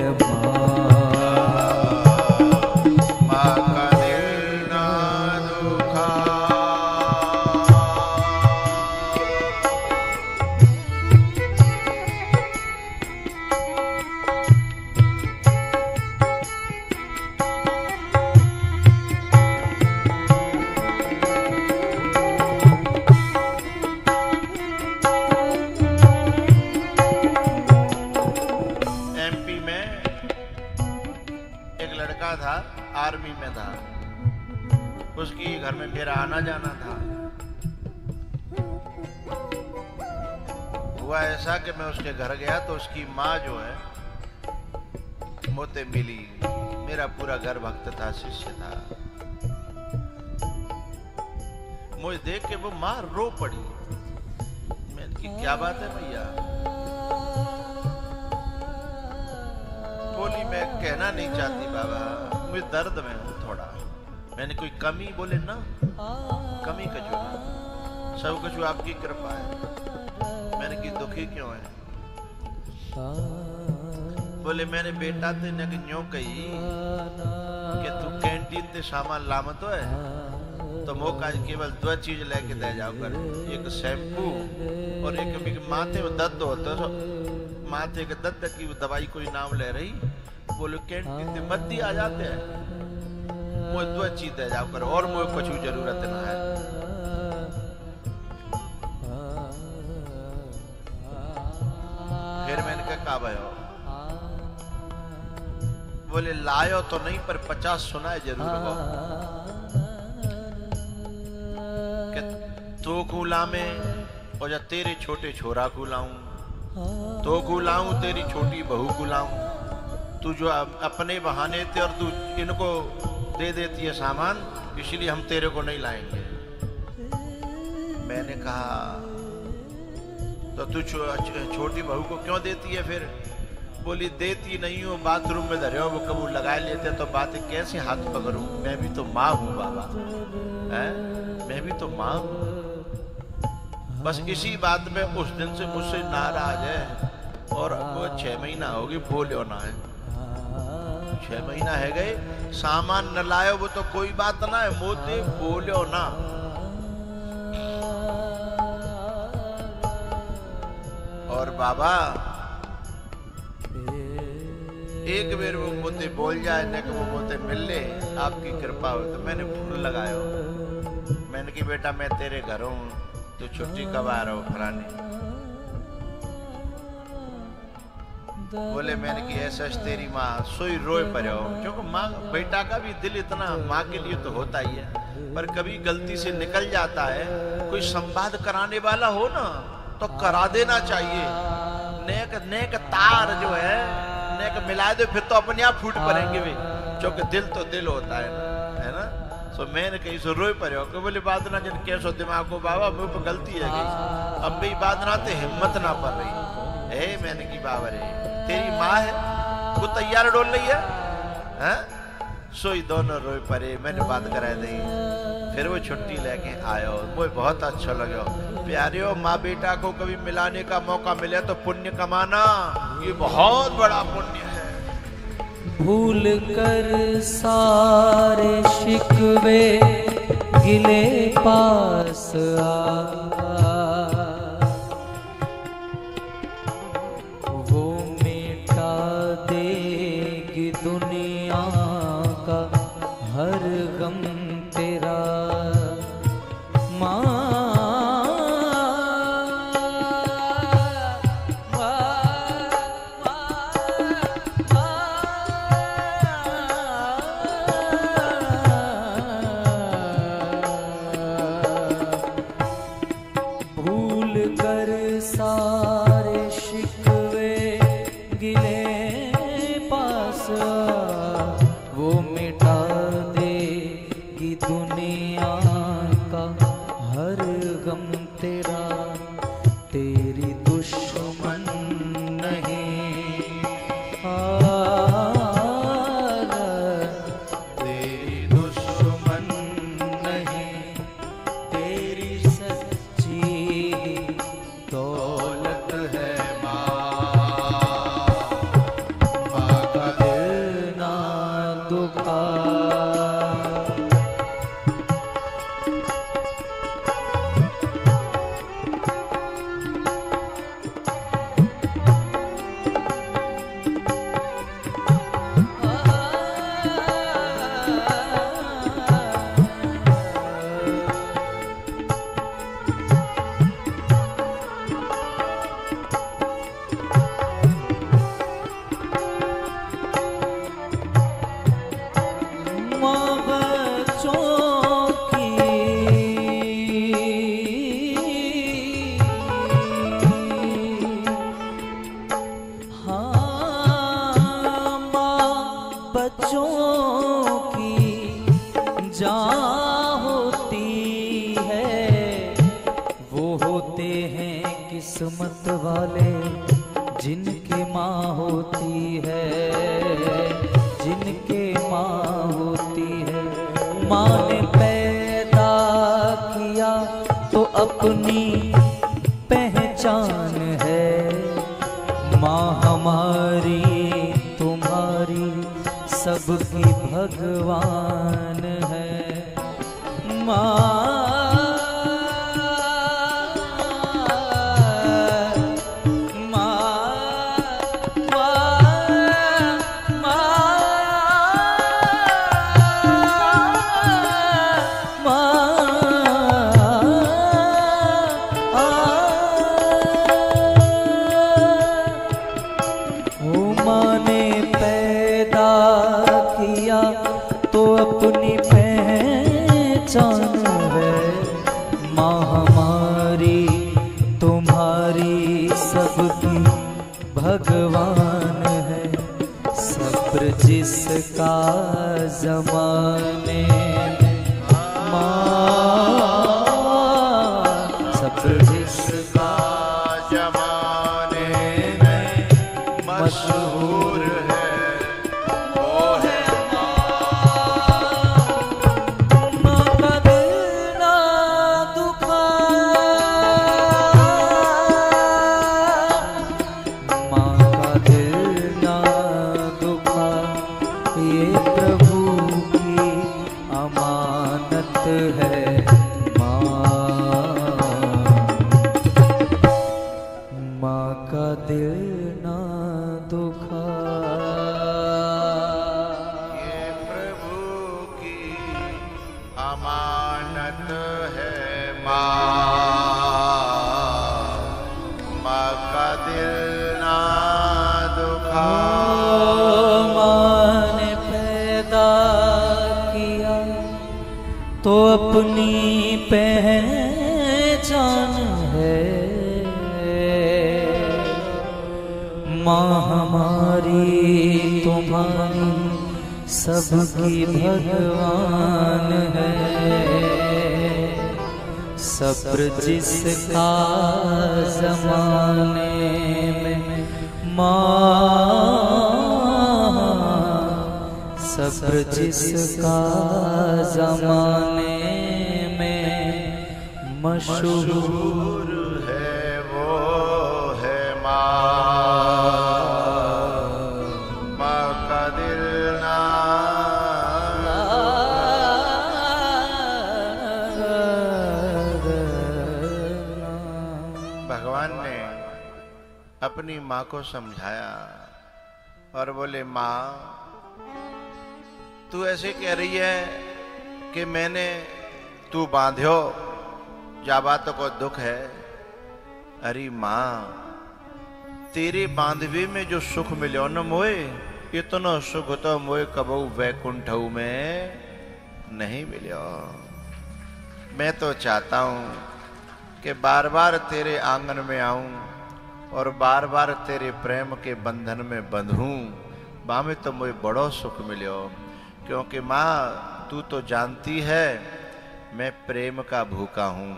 आर्मी में था, उसकी घर में मेरा आना जाना था। हुआ ऐसा कि मैं उसके घर गया तो उसकी माँ जो है मोते मिली। मेरा पूरा घर भक्त था, शिष्य था। मुझे देख के वो माँ रो पड़ी। मैंने की क्या बात है भैया? बोली मैं कहना नहीं चाहती बाबा, मैं दर्द में हूँ थोड़ा। मैंने कोई कमी? बोले ना, कमी कछु ना, सब कछु आपकी कृपा है। मैंने की दुखी क्यों है? बोले मैंने बेटा ते ने न्यों कही कि तू कैंटीन ते सामान लामत है तो मौका केवल 2 चीज लेके दे जाओ कर, एक शैम्पू और एक माथे में दर्द होता है, माथे के दर्द की दवाई कोई नाम ले रही। बोलो कैंटीन से मद्दी आ जाते हैं, मुझे 2 चीज दे जाओ कर और मुझे कुछ जरूरत ना है। फिर मैंने कहा भयो? बोले लायो तो नहीं पर 50 सुनाए जरूर हो। तो खुला में और या तेरे छोटे छोरा को लाऊं, तो को लाऊं तेरी छोटी बहू को लाऊं। तू जो अपने बहाने थे और तू इनको दे देती है सामान, इसलिए हम तेरे को नहीं लाएंगे। मैंने कहा तो तू छोटी बहू को क्यों देती है फिर? बोली देती नहीं हूँ, बाथरूम में धरे हो वो कबूल लगा लेते तो बातें कैसे हाथ पकड़ूं? मैं भी तो माँ हूँ बाबा, है? मैं भी तो माँ हूँ। बस इसी बात में उस दिन से मुझसे नाराज है और वो 6 महीना हो गई बोलो ना है। 6 महीना है गए, सामान न लायो वो तो कोई बात ना है, मोदी बोलो ना। और बाबा एक बेर वो मोते बोल जाए न कि वो मोते मिल ले, आपकी कृपा हो। तो मैंने फूल लगायो, मैंने कि बेटा मैं तेरे घर हूं, तो छुट्टी कब आ रहा हो फलाने? बोले मैंने कि ऐसा तेरी माँ सोई रोए पड़े हो, क्योंकि माँ बेटा का भी दिल इतना माँ के लिए तो होता ही है, पर कभी गलती से निकल जाता है। कोई संवाद कराने वाला हो ना तो करा देना चाहिए। नेक तार जो है नेक मिला दे, फिर तो अपने आप फूट पड़ेंगे भी, क्योंकि दिल तो दिल होता है ना। सो मैंने कहीं से रोए पड़े हो कि बोले बात ना जिन कैसो दिमाग को बाबा मुझ पर गलती है गई, अब भी बात ना ते हिम्मत ना पड़ रही है। मैंने की बाबा रे तेरी माँ है वो तैयार डोल रही है? सोई दोनों रोए पड़े, मैंने बात करा दी, फिर वो छुट्टी लेके आयो। मुझे बहुत अच्छा लगा। प्यारियों, माँ बेटा को कभी मिलाने का मौका मिले तो पुण्य कमाना, ये बहुत बड़ा पुण्य है। भूल कर सारे शिकवे गिले पास आ, वो मिटा देगी दुनिया का हर गम तेरा। माँ सारे शिकवे गिले पास वो मिटा देगी दुनिया का हर गम तेरा। तेरी दुश्मन नहीं तेरी दुश्मन नहीं, तेरी सच्ची दौलत है माँ का दिल ना दुखा। किस्मत वाले जिनके माँ होती है, जिनके माँ होती है। माँ ने पैदा किया तो अपनी पहचान है। माँ हमारी तुम्हारी सबकी भगवान है। माँ तो अपनी पहचान है। माँ हमारी तुम्हारी सबकी भगवान है। सब्र जिसका ज़माने माँ, सब्र जिसका माँ का दिल ना दुखा। माँ ने पैदा किया तो अपनी पहचान है। माँ हमारी तुम्हारी सबकी भगवान है। सब्र जिसका ज़माने में माँ, सब्र जिसका ज़माने में मशहूर है वो है माँ। माँ का दिल ना भगवान ने अपनी माँ को समझाया और बोले, माँ तू ऐसे कह रही है कि मैंने तू बांध्यो जाबातों को दुख है। अरे माँ, तेरे बांधवे में जो सुख मिलो न मोए, इतना सुख तो मोए कबू वैकुंठऊ में नहीं मिलो। मैं तो चाहता हूं कि बार बार तेरे आंगन में आऊं और बार बार तेरे प्रेम के बंधन में बंधूं। माँ में तो मुझे बड़ो सुख मिलो, क्योंकि माँ तू तो जानती है मैं प्रेम का भूखा हूं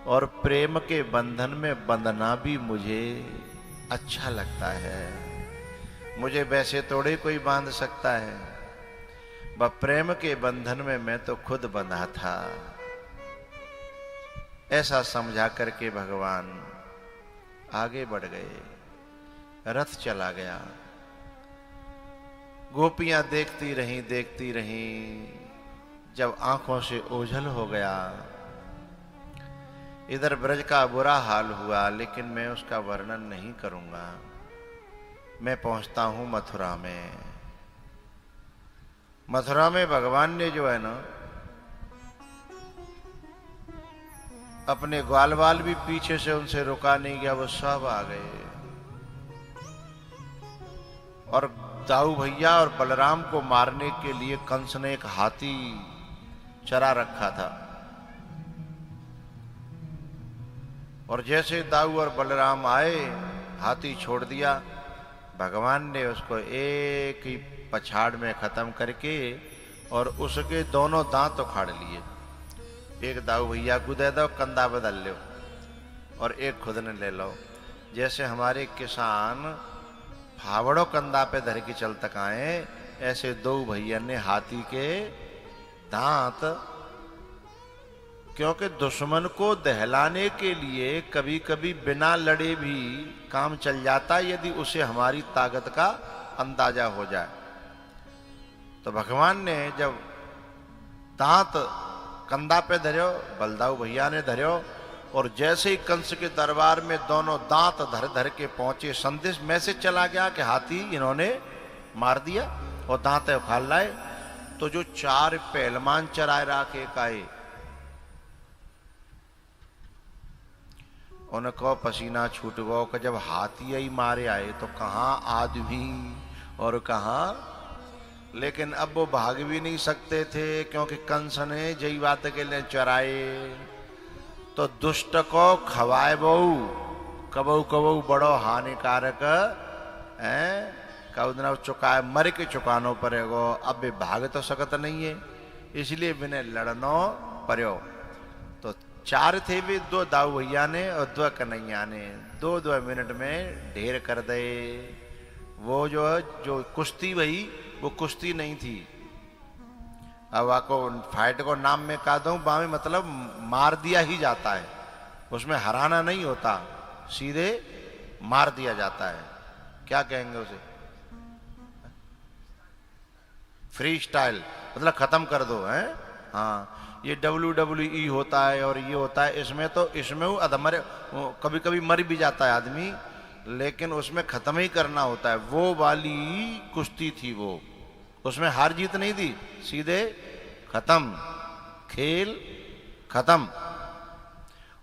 और प्रेम के बंधन में बंधना भी मुझे अच्छा लगता है। मुझे वैसे थोड़े कोई बांध सकता है, वह प्रेम के बंधन में मैं तो खुद बंधा था। ऐसा समझा करके भगवान आगे बढ़ गए। रथ चला गया। गोपियां देखती रहीं। जब आंखों से ओझल हो गया, इधर ब्रज का बुरा हाल हुआ, लेकिन मैं उसका वर्णन नहीं करूंगा। मैं पहुंचता हूं मथुरा में। मथुरा में भगवान ने जो है ना, अपने ग्वाल वाल भी पीछे से उनसे रुका नहीं गया, वो सब आ गए। और दाऊ भैया और बलराम को मारने के लिए कंस ने एक हाथी चरा रखा था। और जैसे दाऊ और बलराम आए, हाथी छोड़ दिया। भगवान ने उसको एक ही पछाड़ में खत्म करके और उसके दोनों दांत उखाड़ लिए। एक दाऊ भैया को दे दो, कंधा बदल लो, और एक खुद ने ले लो। जैसे हमारे किसान फावड़ों कंधा पे धर के चल तक आए, ऐसे दो भैया ने हाथी के दांत, क्योंकि दुश्मन को दहलाने के लिए कभी कभी बिना लड़े भी काम चल जाता है, यदि उसे हमारी ताकत का अंदाजा हो जाए। तो भगवान ने जब दांत कंधा पे धर्यो, बलदाऊ भैया ने धर्यो, और जैसे ही कंस के दरबार में दोनों दांत धर धर के पहुंचे, संदेश मैसेज चला गया कि हाथी इन्होंने मार दिया और दांत उखाड़ लाए। तो जो 4 पहलवान चराए राखे काए, उनको पसीना छूट गो कि जब हाथी ही मारे आए तो कहाँ आदमी और कहाँ। लेकिन अब वो भाग भी नहीं सकते थे, क्योंकि कंस ने जई बात के लिए चराए। तो दुष्ट को खवाए बहु कबू कबू बड़ो हानिकारक है। कौदना चुकाए मर के चुकानो पड़ेगो। अब भी भाग तो सकत नहीं है, इसलिए बिने लड़नो पड़ो। तो 4 थे भी, 2 दाऊ भैया ने और 2 कन्हैया ने 2-2 मिनट में ढेर कर दे। वो जो कुश्ती भई, वो कुश्ती नहीं थी। अब आपको फाइट को नाम में कहा दूं, बामे मतलब मार दिया ही जाता है, उसमें हराना नहीं होता, सीधे मार दिया जाता है। क्या कहेंगे उसे? फ्री स्टाइल, मतलब खत्म कर दो है। हाँ, ये WWE होता है और ये होता है, इसमें तो इसमें वो अधमर कभी कभी मर भी जाता है आदमी, लेकिन उसमें खत्म ही करना होता है। वो वाली कुश्ती थी वो, उसमें हार जीत नहीं थी, सीधे खत्म, खेल खत्म।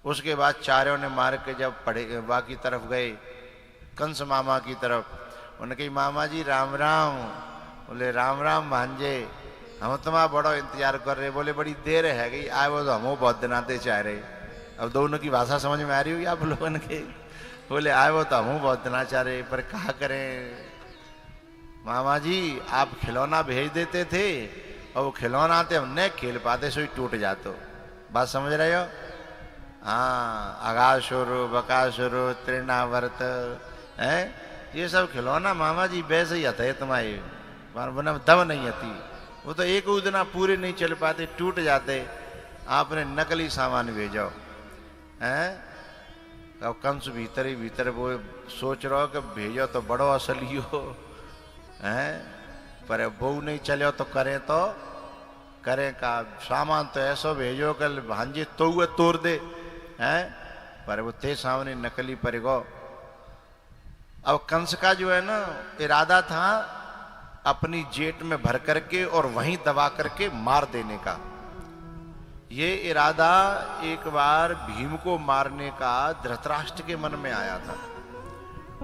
उसके बाद चारों ने मार के जब पढ़े बाकी तरफ गए, कंस मामा की तरफ, उन्होंने कही मामा जी राम राम। बोले राम राम भांजे, हम तुम्हारा बड़ा इंतजार कर रहे। बोले बड़ी देर है गई आए, वो तो हम बहुत दिन आते चाह रहे। अब दोनों की भाषा समझ में आ रही होगी आप लोगों के। बोले आए वो तो हम बहुत दिन चाह रहे, पर कहा करें मामा जी, आप खिलौना भेज देते थे और वो खिलौना थे हम नहीं खेल पाते, सो ही टूट जाते। बात समझ रहे हो? हाँ, अगासुर बकासुर तृणावर्त है, ये सब खिलौना मामा जी वैसे ही आता है तुम्हारे बना दम नहीं आती। वो तो एक दिन पूरे नहीं चल पाते, टूट जाते। आपने नकली सामान भेजो हैं। अब कंस भीतर ही भीतर वो सोच रहा हो कि भेजो तो बड़ो असली हो हैं, पर वो नहीं चलो तो करें का सामान तो ऐसा भेजो कल भांजे तो वो तोड़ दे हैं, पर वो ते सामने नकली परेगो। अब कंस का जो है ना इरादा था अपनी जेट में भर करके और वहीं दबा करके मार देने का। ये इरादा एक बार भीम को मारने का धृतराष्ट्र के मन में आया था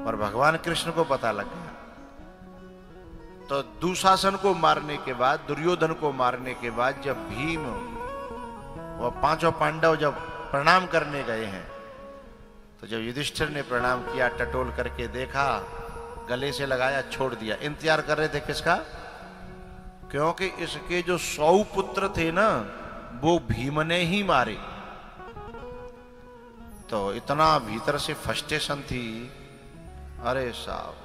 और भगवान कृष्ण को पता लग गया। तो दुशासन को मारने के बाद, दुर्योधन को मारने के बाद जब भीम और पांचों पांडव जब प्रणाम करने गए हैं, तो जब युधिष्ठिर ने प्रणाम किया, टटोल करके देखा, गले से लगाया, छोड़ दिया। इंतजार कर रहे थे किसका? क्योंकि इसके जो 100 पुत्र थे ना वो भीम ने ही मारे। तो इतना भीतर से फ्रस्ट्रेशन थी, अरे साहब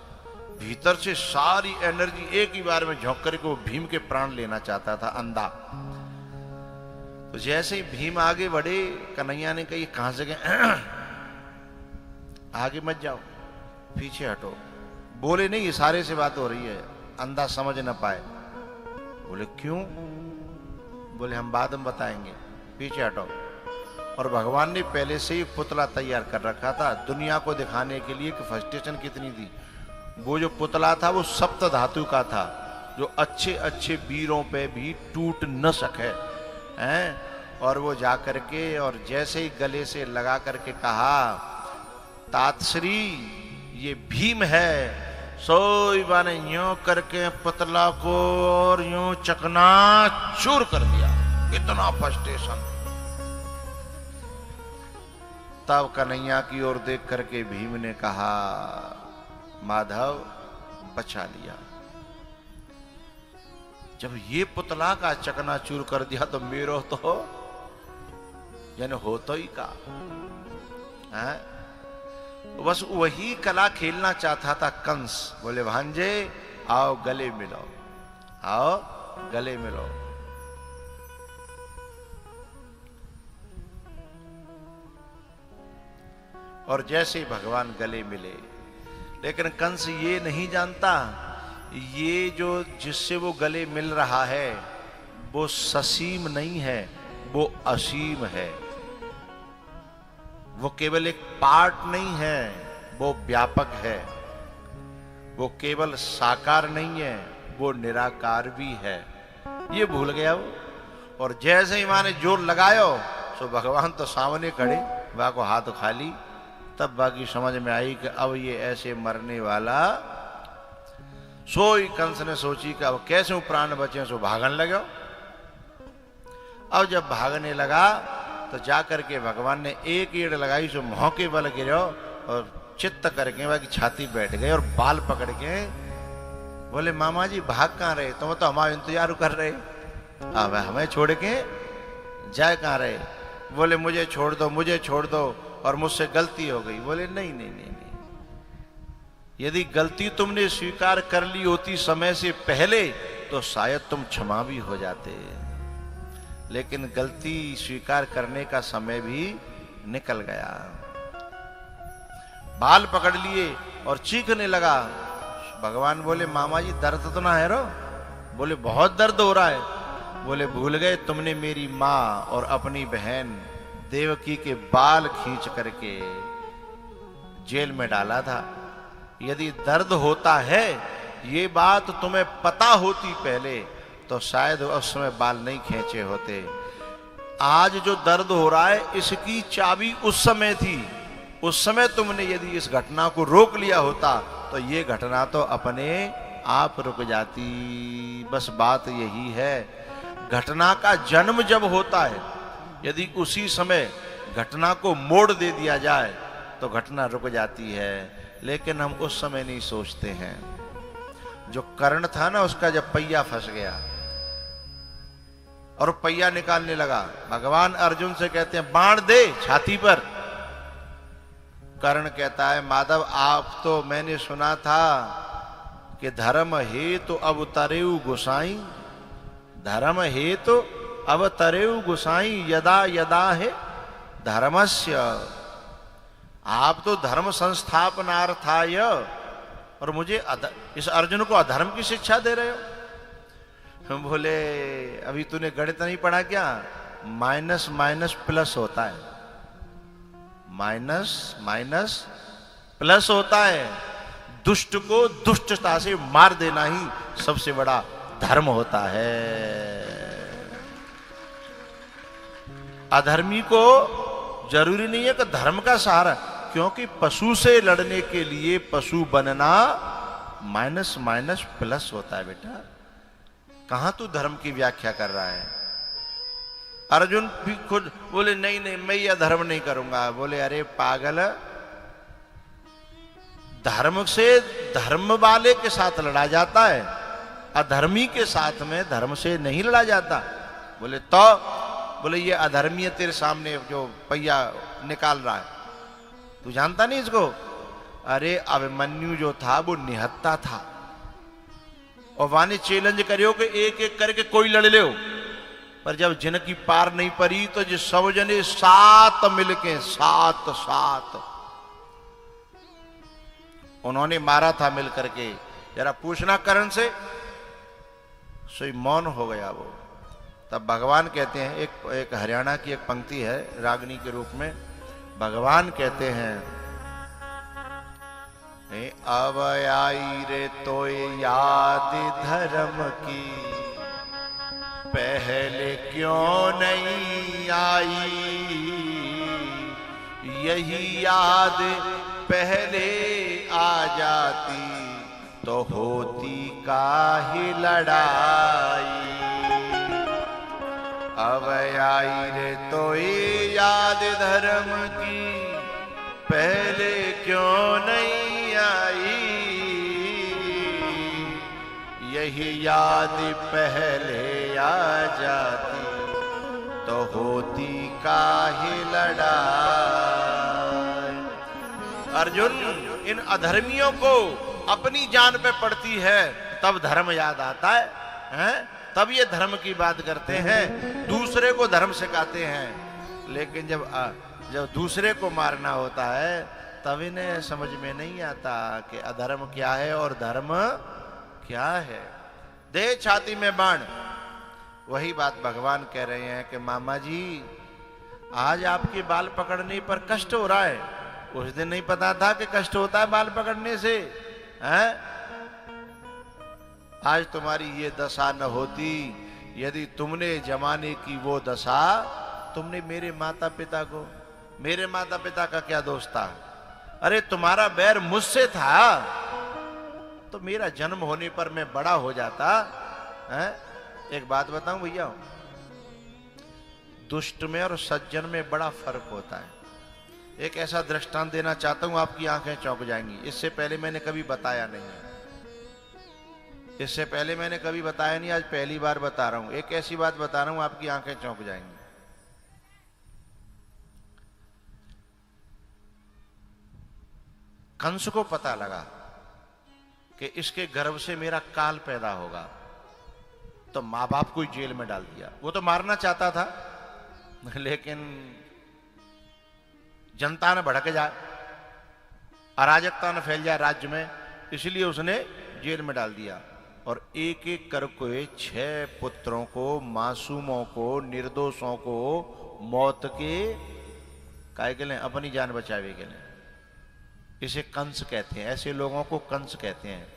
भीतर से सारी एनर्जी एक ही बार में झोंक करके वो भीम के प्राण लेना चाहता था, अंधा। तो जैसे ही भीम आगे बढ़े, कन्हैया ने कही कहां से गए, आगे मत जाओ, पीछे हटो। बोले नहीं, इशारे से बात हो रही है, अंधा समझ ना पाए। बोले क्यों? बोले हम बाद में बताएंगे, पीछे हटो। और भगवान ने पहले से ही पुतला तैयार कर रखा था दुनिया को दिखाने के लिए कि फ्रस्ट्रेशन कितनी थी। वो जो पुतला था वो सप्त धातु का था, जो अच्छे अच्छे वीरों पे भी टूट न सके हैं। और वो जा करके और जैसे ही गले से लगा करके कहा, तातश्री ये भीम है। सोई बाने यूं करके पुतला को और यूं चकना चूर कर दिया, इतना फ्रस्ट्रेशन। तब कन्हैया की ओर देख करके भीम ने कहा, माधव बचा लिया। जब ये पुतला का चकनाचूर कर दिया तो मेरो तो यानी हो तो ही का है? बस वही कला खेलना चाहता था कंस। बोले भांजे आओ गले मिलो, आओ गले मिलो। और जैसे ही भगवान गले मिले, लेकिन कंस ये नहीं जानता ये जो जिससे वो गले मिल रहा है वो ससीम नहीं है, वो असीम है। वो केवल एक पार्ट नहीं है, वो व्यापक है। वो केवल साकार नहीं है, वो निराकार भी है। ये भूल गया वो। और जैसे ही माने जोर लगायो तो भगवान तो सामने खड़े, वहां को हाथ खाली। तब बाकी समझ में आई कि अब ये ऐसे मरने वाला। सोई कंस ने सोची कि अब कैसे प्राण बचे, सो भागने लगे। अब जब भागने लगा तो जाकर के भगवान ने एक ईड़ लगाई, सो मौके बल गिरो और चित्त करके बाकी छाती बैठ गए और बाल पकड़ के बोले, मामा जी भाग कहां रहे? तुम तो हमारा इंतजार कर रहे, अब हमें छोड़ के जाए कहां रहे? बोले मुझे छोड़ दो, मुझे छोड़ दो, और मुझसे गलती हो गई। बोले नहीं नहीं नहीं नहीं, यदि गलती तुमने स्वीकार कर ली होती समय से पहले तो शायद तुम क्षमा भी हो जाते, लेकिन गलती स्वीकार करने का समय भी निकल गया। बाल पकड़ लिए और चीखने लगा। भगवान बोले, मामा जी दर्द तो ना है रो? बोले बहुत दर्द हो रहा है। बोले भूल गए तुमने मेरी माँ और अपनी बहन देवकी के बाल खींच करके जेल में डाला था। यदि दर्द होता है ये बात तुम्हें पता होती पहले तो शायद उस समय बाल नहीं खींचे होते। आज जो दर्द हो रहा है इसकी चाबी उस समय थी। उस समय तुमने यदि इस घटना को रोक लिया होता तो ये घटना तो अपने आप रुक जाती। बस बात यही है, घटना का जन्म जब होता है, यदि उसी समय घटना को मोड़ दे दिया जाए तो घटना रुक जाती है। लेकिन हम उस समय नहीं सोचते हैं। जो कर्ण था ना, उसका जब पहिया फंस गया और पहिया निकालने लगा, भगवान अर्जुन से कहते हैं बाण दे छाती पर। कर्ण कहता है माधव आप तो मैंने सुना था कि धर्म हेतु अवतरेउ गोसाई, धर्म हेतु अवतरेउ गोसाई यदा यदा है धर्मस्य। आप तो धर्म संस्थापनार्थाय, और मुझे इस अर्जुन को अधर्म की शिक्षा दे रहे हो। हम बोले अभी तूने गणित नहीं पढ़ा क्या? माइनस माइनस प्लस होता है, माइनस माइनस प्लस होता है। दुष्ट को दुष्टता से मार देना ही सबसे बड़ा धर्म होता है। अधर्मी को जरूरी नहीं है कि धर्म का सहारा, क्योंकि पशु से लड़ने के लिए पशु बनना माइनस माइनस प्लस होता है। बेटा कहां तू धर्म की व्याख्या कर रहा है? अर्जुन भी खुद बोले नहीं नहीं मैं यह धर्म नहीं करूंगा। बोले अरे पागल, धर्म से धर्म वाले के साथ लड़ा जाता है, अधर्मी के साथ में धर्म से नहीं लड़ा जाता। बोले तो बोले ये अधर्मी है तेरे सामने जो पहिया निकाल रहा है, तू जानता नहीं इसको? अरे अभिमन्यु जो था वो निहत्ता था, और वाने चैलेंज करियो कि एक एक करके कोई लड़ ले। पर जब जिनकी पार नहीं पड़ी तो जो सब जने सात मिलके सात सात उन्होंने मारा था मिल करके। जरा पूछना कर्ण से, सोई मौन हो गया वो। तब भगवान कहते हैं, एक हरियाणा की एक पंक्ति है रागनी के रूप में, भगवान कहते हैं अब आई रे तो याद धर्म की, पहले क्यों नहीं आई, यही याद पहले आ जाती तो होती काहे लड़ाई। अब आई रे तो याद धर्म की, पहले क्यों नहीं आई, यही याद पहले आ जाती तो होती काहे लड़ाई। अर्जुन, इन अधर्मियों को अपनी जान पे पड़ती है तब धर्म याद आता है, हैं? तब ये धर्म की बात करते हैं, दूसरे को धर्म सिखाते हैं। लेकिन जब दूसरे को मारना होता है तब इन्हें समझ में नहीं आता कि अधर्म क्या है और धर्म क्या है। दे छाती में बाण। वही बात भगवान कह रहे हैं कि मामा जी आज आपके बाल पकड़ने पर कष्ट हो रहा है, उस दिन नहीं पता था कि कष्ट होता है बाल पकड़ने से, हैं? आज तुम्हारी ये दशा न होती यदि तुमने जमाने की वो दशा, तुमने मेरे माता पिता को, मेरे माता पिता का क्या दोष था? अरे तुम्हारा बैर मुझसे था तो मेरा जन्म होने पर मैं बड़ा हो जाता, हैं? एक बात बताऊं भैया, दुष्ट में और सज्जन में बड़ा फर्क होता है। एक ऐसा दृष्टांत देना चाहता हूं, आपकी आंखें चौंक जाएंगी। इससे पहले मैंने कभी बताया नहीं है, इससे पहले मैंने कभी बताया नहीं, आज पहली बार बता रहा हूं। एक ऐसी बात बता रहा हूं आपकी आंखें चौंक जाएंगी। कंस को पता लगा कि इसके गर्भ से मेरा काल पैदा होगा, तो मां बाप को जेल में डाल दिया। वो तो मारना चाहता था लेकिन जनता न भड़क जाए, अराजकता न फैल जाए राज्य में, इसलिए उसने जेल में डाल दिया। और एक एक करके 6 पुत्रों को, मासूमों को, निर्दोषों को मौत के काहे के लिए, अपनी जान बचावे के लिए। इसे कंस कहते हैं, ऐसे लोगों को कंस कहते हैं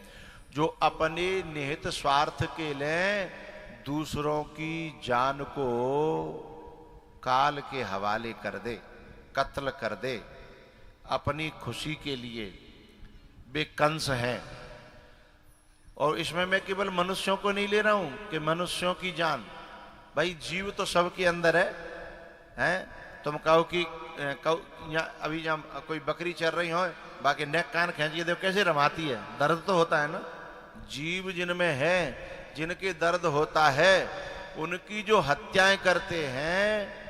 जो अपने निहित स्वार्थ के लिए दूसरों की जान को काल के हवाले कर दे, कत्ल कर दे अपनी खुशी के लिए, वे कंस हैं। और इसमें मैं केवल मनुष्यों को नहीं ले रहा हूं कि मनुष्यों की जान, भाई जीव तो सबके अंदर है, हैं? तुम कहो कि अभी जहाँ कोई बकरी चल रही हो, बाकी नेक कान खींच के देखो कैसे रमाती है, दर्द तो होता है ना। जीव जिनमें है, जिनके दर्द होता है, उनकी जो हत्याएं करते हैं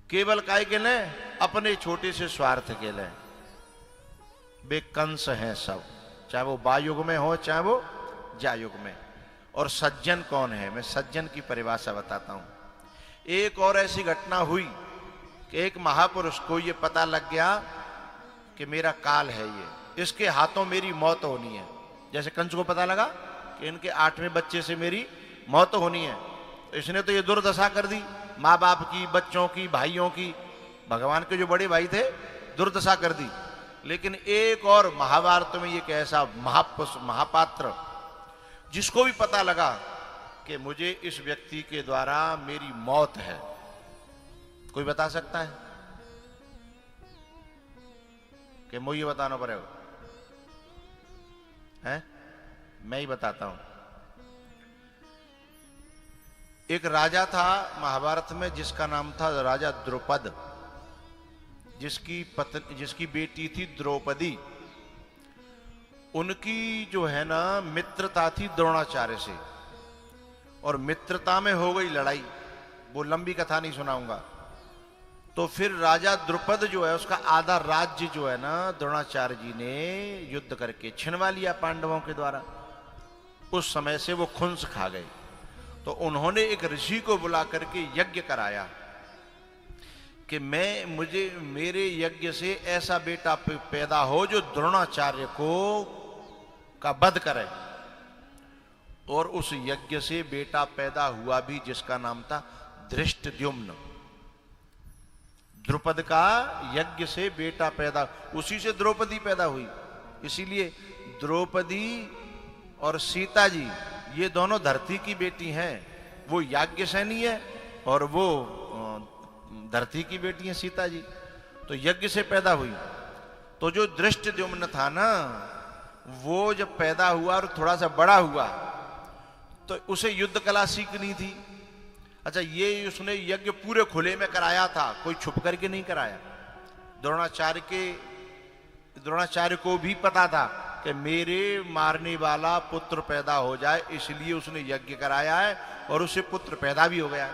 केवल काय के लिए, अपने छोटे से स्वार्थ के लिए, वे कंस हैं सब, चाहे वो वायुग में हो चाहे वो जायुग में। और सज्जन कौन है, मैं सज्जन की परिभाषा बताता हूं। एक और ऐसी घटना हुई कि एक महापुरुष को ये पता लग गया कि मेरा काल है, ये इसके हाथों मेरी मौत होनी है। जैसे कंस को पता लगा कि इनके 8वें बच्चे से मेरी मौत होनी है, तो इसने तो ये दुर्दशा कर दी, माँ बाप की, बच्चों की, भाइयों की, भगवान के जो बड़े भाई थे, दुर्दशा कर दी। लेकिन एक और महाभारत में एक ऐसा महापात्र, जिसको भी पता लगा कि मुझे इस व्यक्ति के द्वारा मेरी मौत है, कोई बता सकता है? कि मुझे ये बताना पड़ेगा, है? मैं ही बताता हूं। एक राजा था महाभारत में, जिसका नाम था राजा द्रुपद, जिसकी बेटी थी द्रौपदी। उनकी जो है ना मित्रता थी द्रोणाचार्य से, और मित्रता में हो गई लड़ाई, वो लंबी कथा नहीं सुनाऊंगा। तो फिर राजा द्रुपद जो है, उसका आधा राज्य जो है ना द्रोणाचार्य जी ने युद्ध करके छिनवा लिया पांडवों के द्वारा। उस समय से वो खुंस खा गए। तो उन्होंने एक ऋषि को बुला करके यज्ञ कराया कि मुझे मेरे यज्ञ से ऐसा बेटा पैदा हो जो द्रोणाचार्य का वध करे। और उस यज्ञ से बेटा पैदा हुआ भी, जिसका नाम था धृष्टद्युम्न। द्रुपद का यज्ञ से बेटा पैदा, उसी से द्रौपदी पैदा हुई। इसीलिए द्रौपदी और सीता जी ये दोनों धरती की बेटी हैं। वो याज्ञसेनी है और वो धरती की बेटी है सीता जी, तो यज्ञ से पैदा हुई। तो जो धृष्टद्युम्न था ना, वो जब पैदा हुआ और थोड़ा सा बड़ा हुआ, तो उसे युद्ध कला सीखनी थी। अच्छा, ये उसने यज्ञ पूरे खुले में कराया था, कोई छुप करके नहीं कराया। द्रोणाचार्य को भी पता था कि मेरे मारने वाला पुत्र पैदा हो जाए, इसलिए उसने यज्ञ कराया है, और उसे पुत्र पैदा भी हो गया है।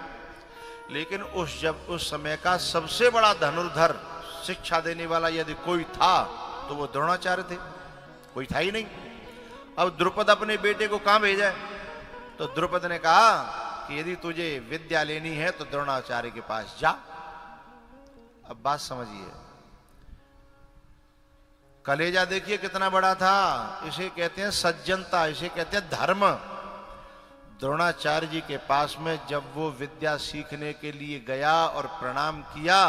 लेकिन उस समय का सबसे बड़ा धनुर्धर, शिक्षा देने वाला यदि कोई था तो वो द्रोणाचार्य थे, कोई था ही नहीं। अब द्रुपद अपने बेटे को कहां भेजा? तो द्रुपद ने कहा कि यदि तुझे विद्या लेनी है तो द्रोणाचार्य के पास जा। अब बात समझिए, कलेजा देखिए कितना बड़ा था। इसे कहते हैं सज्जनता, इसे कहते हैं धर्म। द्रोणाचार्य जी के पास में जब वो विद्या सीखने के लिए गया और प्रणाम किया,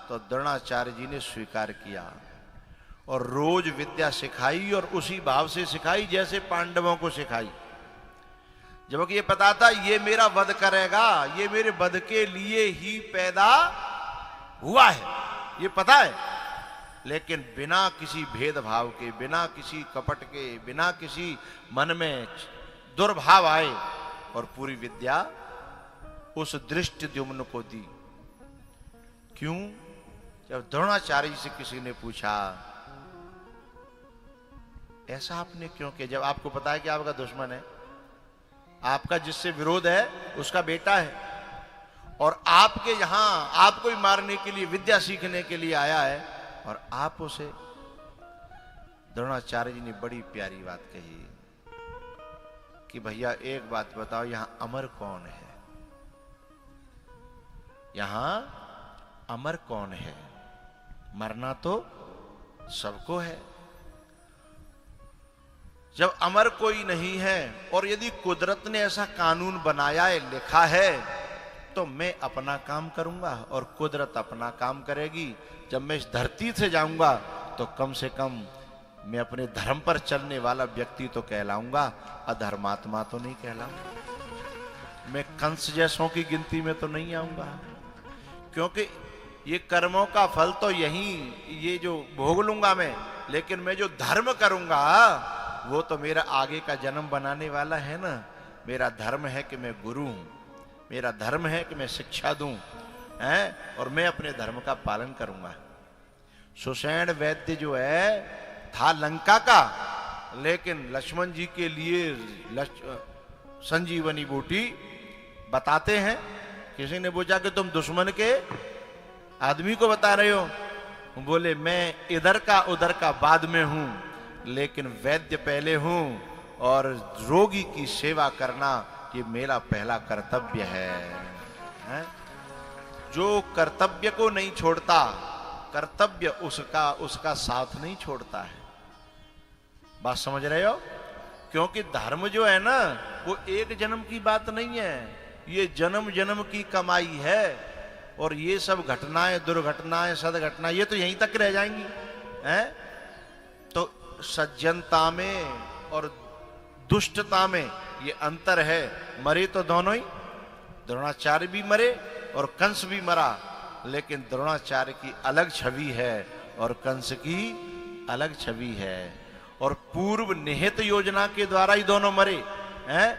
तो द्रोणाचार्य जी ने स्वीकार किया और रोज विद्या सिखाई, और उसी भाव से सिखाई जैसे पांडवों को सिखाई। जबकि ये पता था ये मेरा वध करेगा, ये मेरे वध के लिए ही पैदा हुआ है, ये पता है। लेकिन बिना किसी भेदभाव के, बिना किसी कपट के, बिना किसी मन में दुर्भाव आए, और पूरी विद्या उस धृष्टद्युम्न को दी। क्यों? जब द्रोणाचार्य जी से किसी ने पूछा ऐसा आपने क्यों किया, जब आपको पता है कि आपका दुश्मन है, आपका जिससे विरोध है उसका बेटा है, और आपके यहां आपको ही मारने के लिए, विद्या सीखने के लिए आया है, और आप उसे। द्रोणाचार्य जी ने बड़ी प्यारी बात कही कि भैया एक बात बताओ, यहां अमर कौन है? यहां अमर कौन है? मरना तो सबको है। जब अमर कोई नहीं है, और यदि कुदरत ने ऐसा कानून बनाया है, लिखा है, तो मैं अपना काम करूंगा और कुदरत अपना काम करेगी। जब मैं इस धरती से जाऊंगा तो कम से कम मैं अपने धर्म पर चलने वाला व्यक्ति तो कहलाऊंगा, अधर्मात्मा तो नहीं कहलाऊंगा। मैं कंस जैसों की गिनती में तो नहीं आऊंगा। क्योंकि ये कर्मों का फल तो यही ये जो भोग लूंगा मैं, लेकिन मैं जो धर्म करूंगा वो तो मेरा आगे का जन्म बनाने वाला है ना। मेरा धर्म है कि मैं गुरु हूं, मेरा धर्म है कि मैं शिक्षा दूं, और मैं अपने धर्म का पालन करूंगा। सुषेण वैद्य जो है था लंका का, लेकिन लक्ष्मण जी के लिए संजीवनी बूटी बताते हैं। किसी ने पूछा कि तुम दुश्मन के आदमी को बता रहे हो? बोले मैं इधर का उधर का बाद में हूं, लेकिन वैद्य पहले हूं, और रोगी की सेवा करना ये मेरा पहला कर्तव्य है। जो कर्तव्य को नहीं छोड़ता, कर्तव्य उसका साथ नहीं छोड़ता है। बात समझ रहे हो? क्योंकि धर्म जो है ना वो एक जन्म की बात नहीं है, ये जन्म जन्म की कमाई है। और ये सब घटनाएं, दुर्घटनाएं, सदघटनाएं ये तो यहीं तक रह जाएंगी, हैं? तो सज्जनता में और दुष्टता में ये अंतर है। मरे तो दोनों ही, द्रोणाचार्य भी मरे और कंस भी मरा, लेकिन द्रोणाचार्य की अलग छवि है और कंस की अलग छवि है। और पूर्व निहित योजना के द्वारा ही दोनों मरे हैं।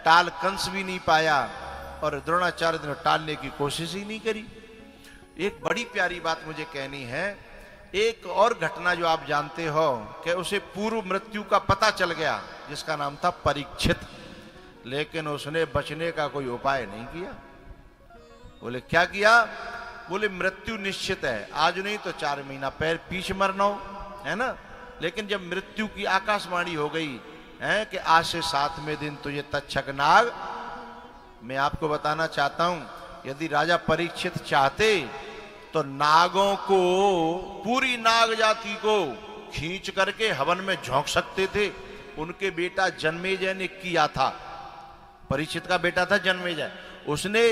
टाल कंस भी नहीं पाया और द्रोणाचार्य ने टालने की कोशिश ही नहीं करी। एक बड़ी प्यारी बात मुझे कहनी है। एक और घटना जो आप जानते हो कि उसे पूर्व मृत्यु का पता चल गया, जिसका नाम था परीक्षित, लेकिन उसने बचने का कोई उपाय नहीं किया। बोले क्या किया? बोले मृत्यु निश्चित है, आज नहीं तो 4 महीना पैर पीछे मरना हो, है ना। लेकिन जब मृत्यु की आकाशवाणी हो गई है कि आज से 7वें दिन तुझे तक्षक नाग, मैं आपको बताना चाहता हूं, यदि राजा परीक्षित चाहते तो नागों को, पूरी नाग जाति को खींच करके हवन में झोंक सकते थे। उनके बेटा जन्मेजय ने किया था, परीक्षित का बेटा था जन्मेजय, उसने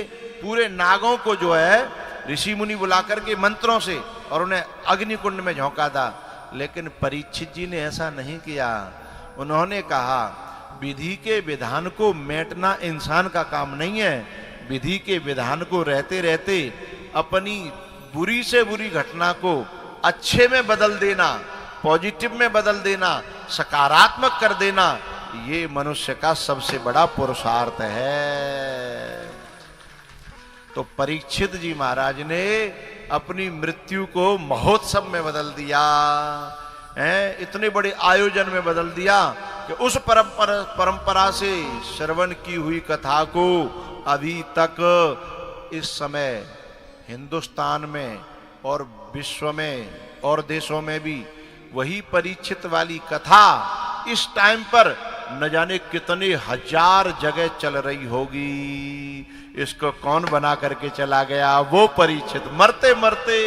पूरे नागों को जो है ऋषि मुनि बुला करके मंत्रों से और उन्हें अग्निकुंड में झोंका था। लेकिन परीक्षित जी ने ऐसा नहीं किया। उन्होंने कहा विधि के विधान को मेटना इंसान का काम नहीं है। विधि के विधान को रहते रहते अपनी बुरी से बुरी घटना को अच्छे में बदल देना, पॉजिटिव में बदल देना, सकारात्मक कर देना, ये मनुष्य का सबसे बड़ा पुरुषार्थ है। तो परीक्षित जी महाराज ने अपनी मृत्यु को महोत्सव में बदल दिया, इतने बड़े आयोजन में बदल दिया कि उस परंपरा से श्रवण की हुई कथा को अभी तक इस समय हिंदुस्तान में और विश्व में और देशों में भी वही परीक्षित वाली कथा इस टाइम पर न जाने कितने हजार जगह चल रही होगी। इसको कौन बना करके चला गया? वो परीक्षित। मरते मरते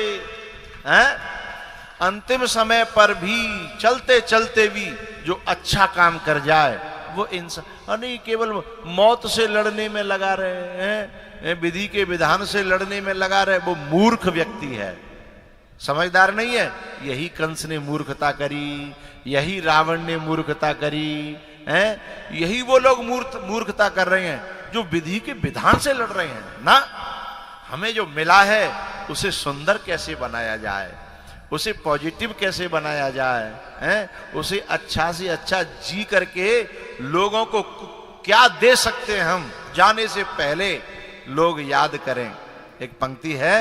अंतिम समय पर भी, चलते चलते भी जो अच्छा काम कर जाए वो इंसान नहीं, केवल मौत से लड़ने में लगा रहे हैं, विधि के विधान से लड़ने में लगा रहे, वो मूर्ख व्यक्ति है, समझदार नहीं है। यही कंस ने मूर्खता करी, यही रावण ने मूर्खता करी, यही वो लोग मूर्खता कर रहे हैं जो विधि के विधान से लड़ रहे हैं ना। हमें जो मिला है उसे सुंदर कैसे बनाया जाए, उसे पॉजिटिव कैसे बनाया जाए, उसे अच्छा से अच्छा जी करके लोगों को क्या दे सकते हैं हम, जाने से पहले लोग याद करें। एक पंक्ति है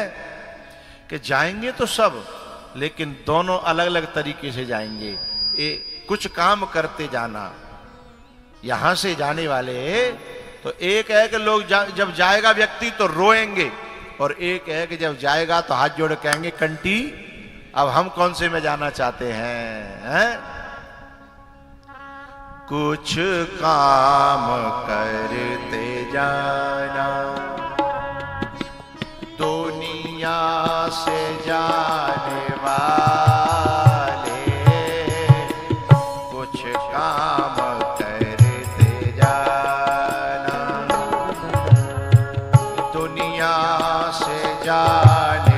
कि जाएंगे तो सब, लेकिन दोनों अलग अलग तरीके से जाएंगे। कुछ काम करते जाना, यहां से जाने वाले तो एक है कि लोग जब जाएगा व्यक्ति तो रोएंगे, और एक है कि जब जाएगा तो हाथ जोड़ कहेंगे कंटी अब हम कौन से में जाना चाहते हैं? कुछ काम करते जाना, दुनिया से जाने वाले, कुछ काम करते जाना, दुनिया से जाने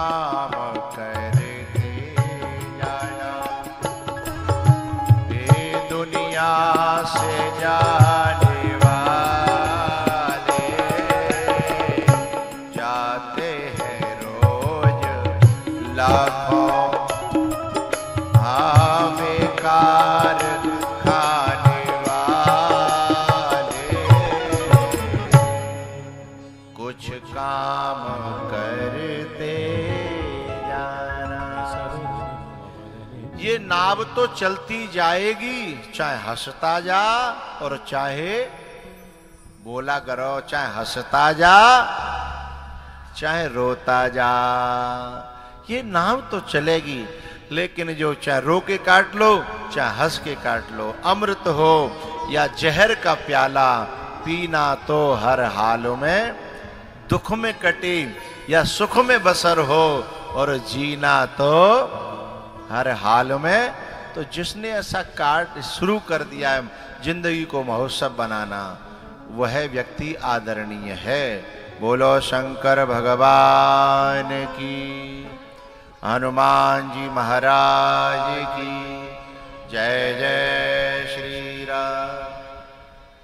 काम करते जाना। ये दुनिया से जाने वाले जाते हैं रोज लाखों, बेकार खाने वाले कुछ काम करते जाना। ये नाव तो चलती जाएगी, चाहे हंसता जा और चाहे बोला करो, चाहे हंसता जा चाहे रोता जा। ये नाव तो चलेगी, लेकिन जो चाहे रो के काट लो चाहे हंस के काट लो, अमृत हो या जहर का प्याला पीना तो हर हाल में, दुख में कटे या सुख में बसर हो और जीना तो हर हाल में। तो जिसने ऐसा काट शुरू कर दिया है जिंदगी को महोत्सव बनाना, वह व्यक्ति आदरणीय है। बोलो शंकर भगवान की, हनुमान जी महाराज की जय जय।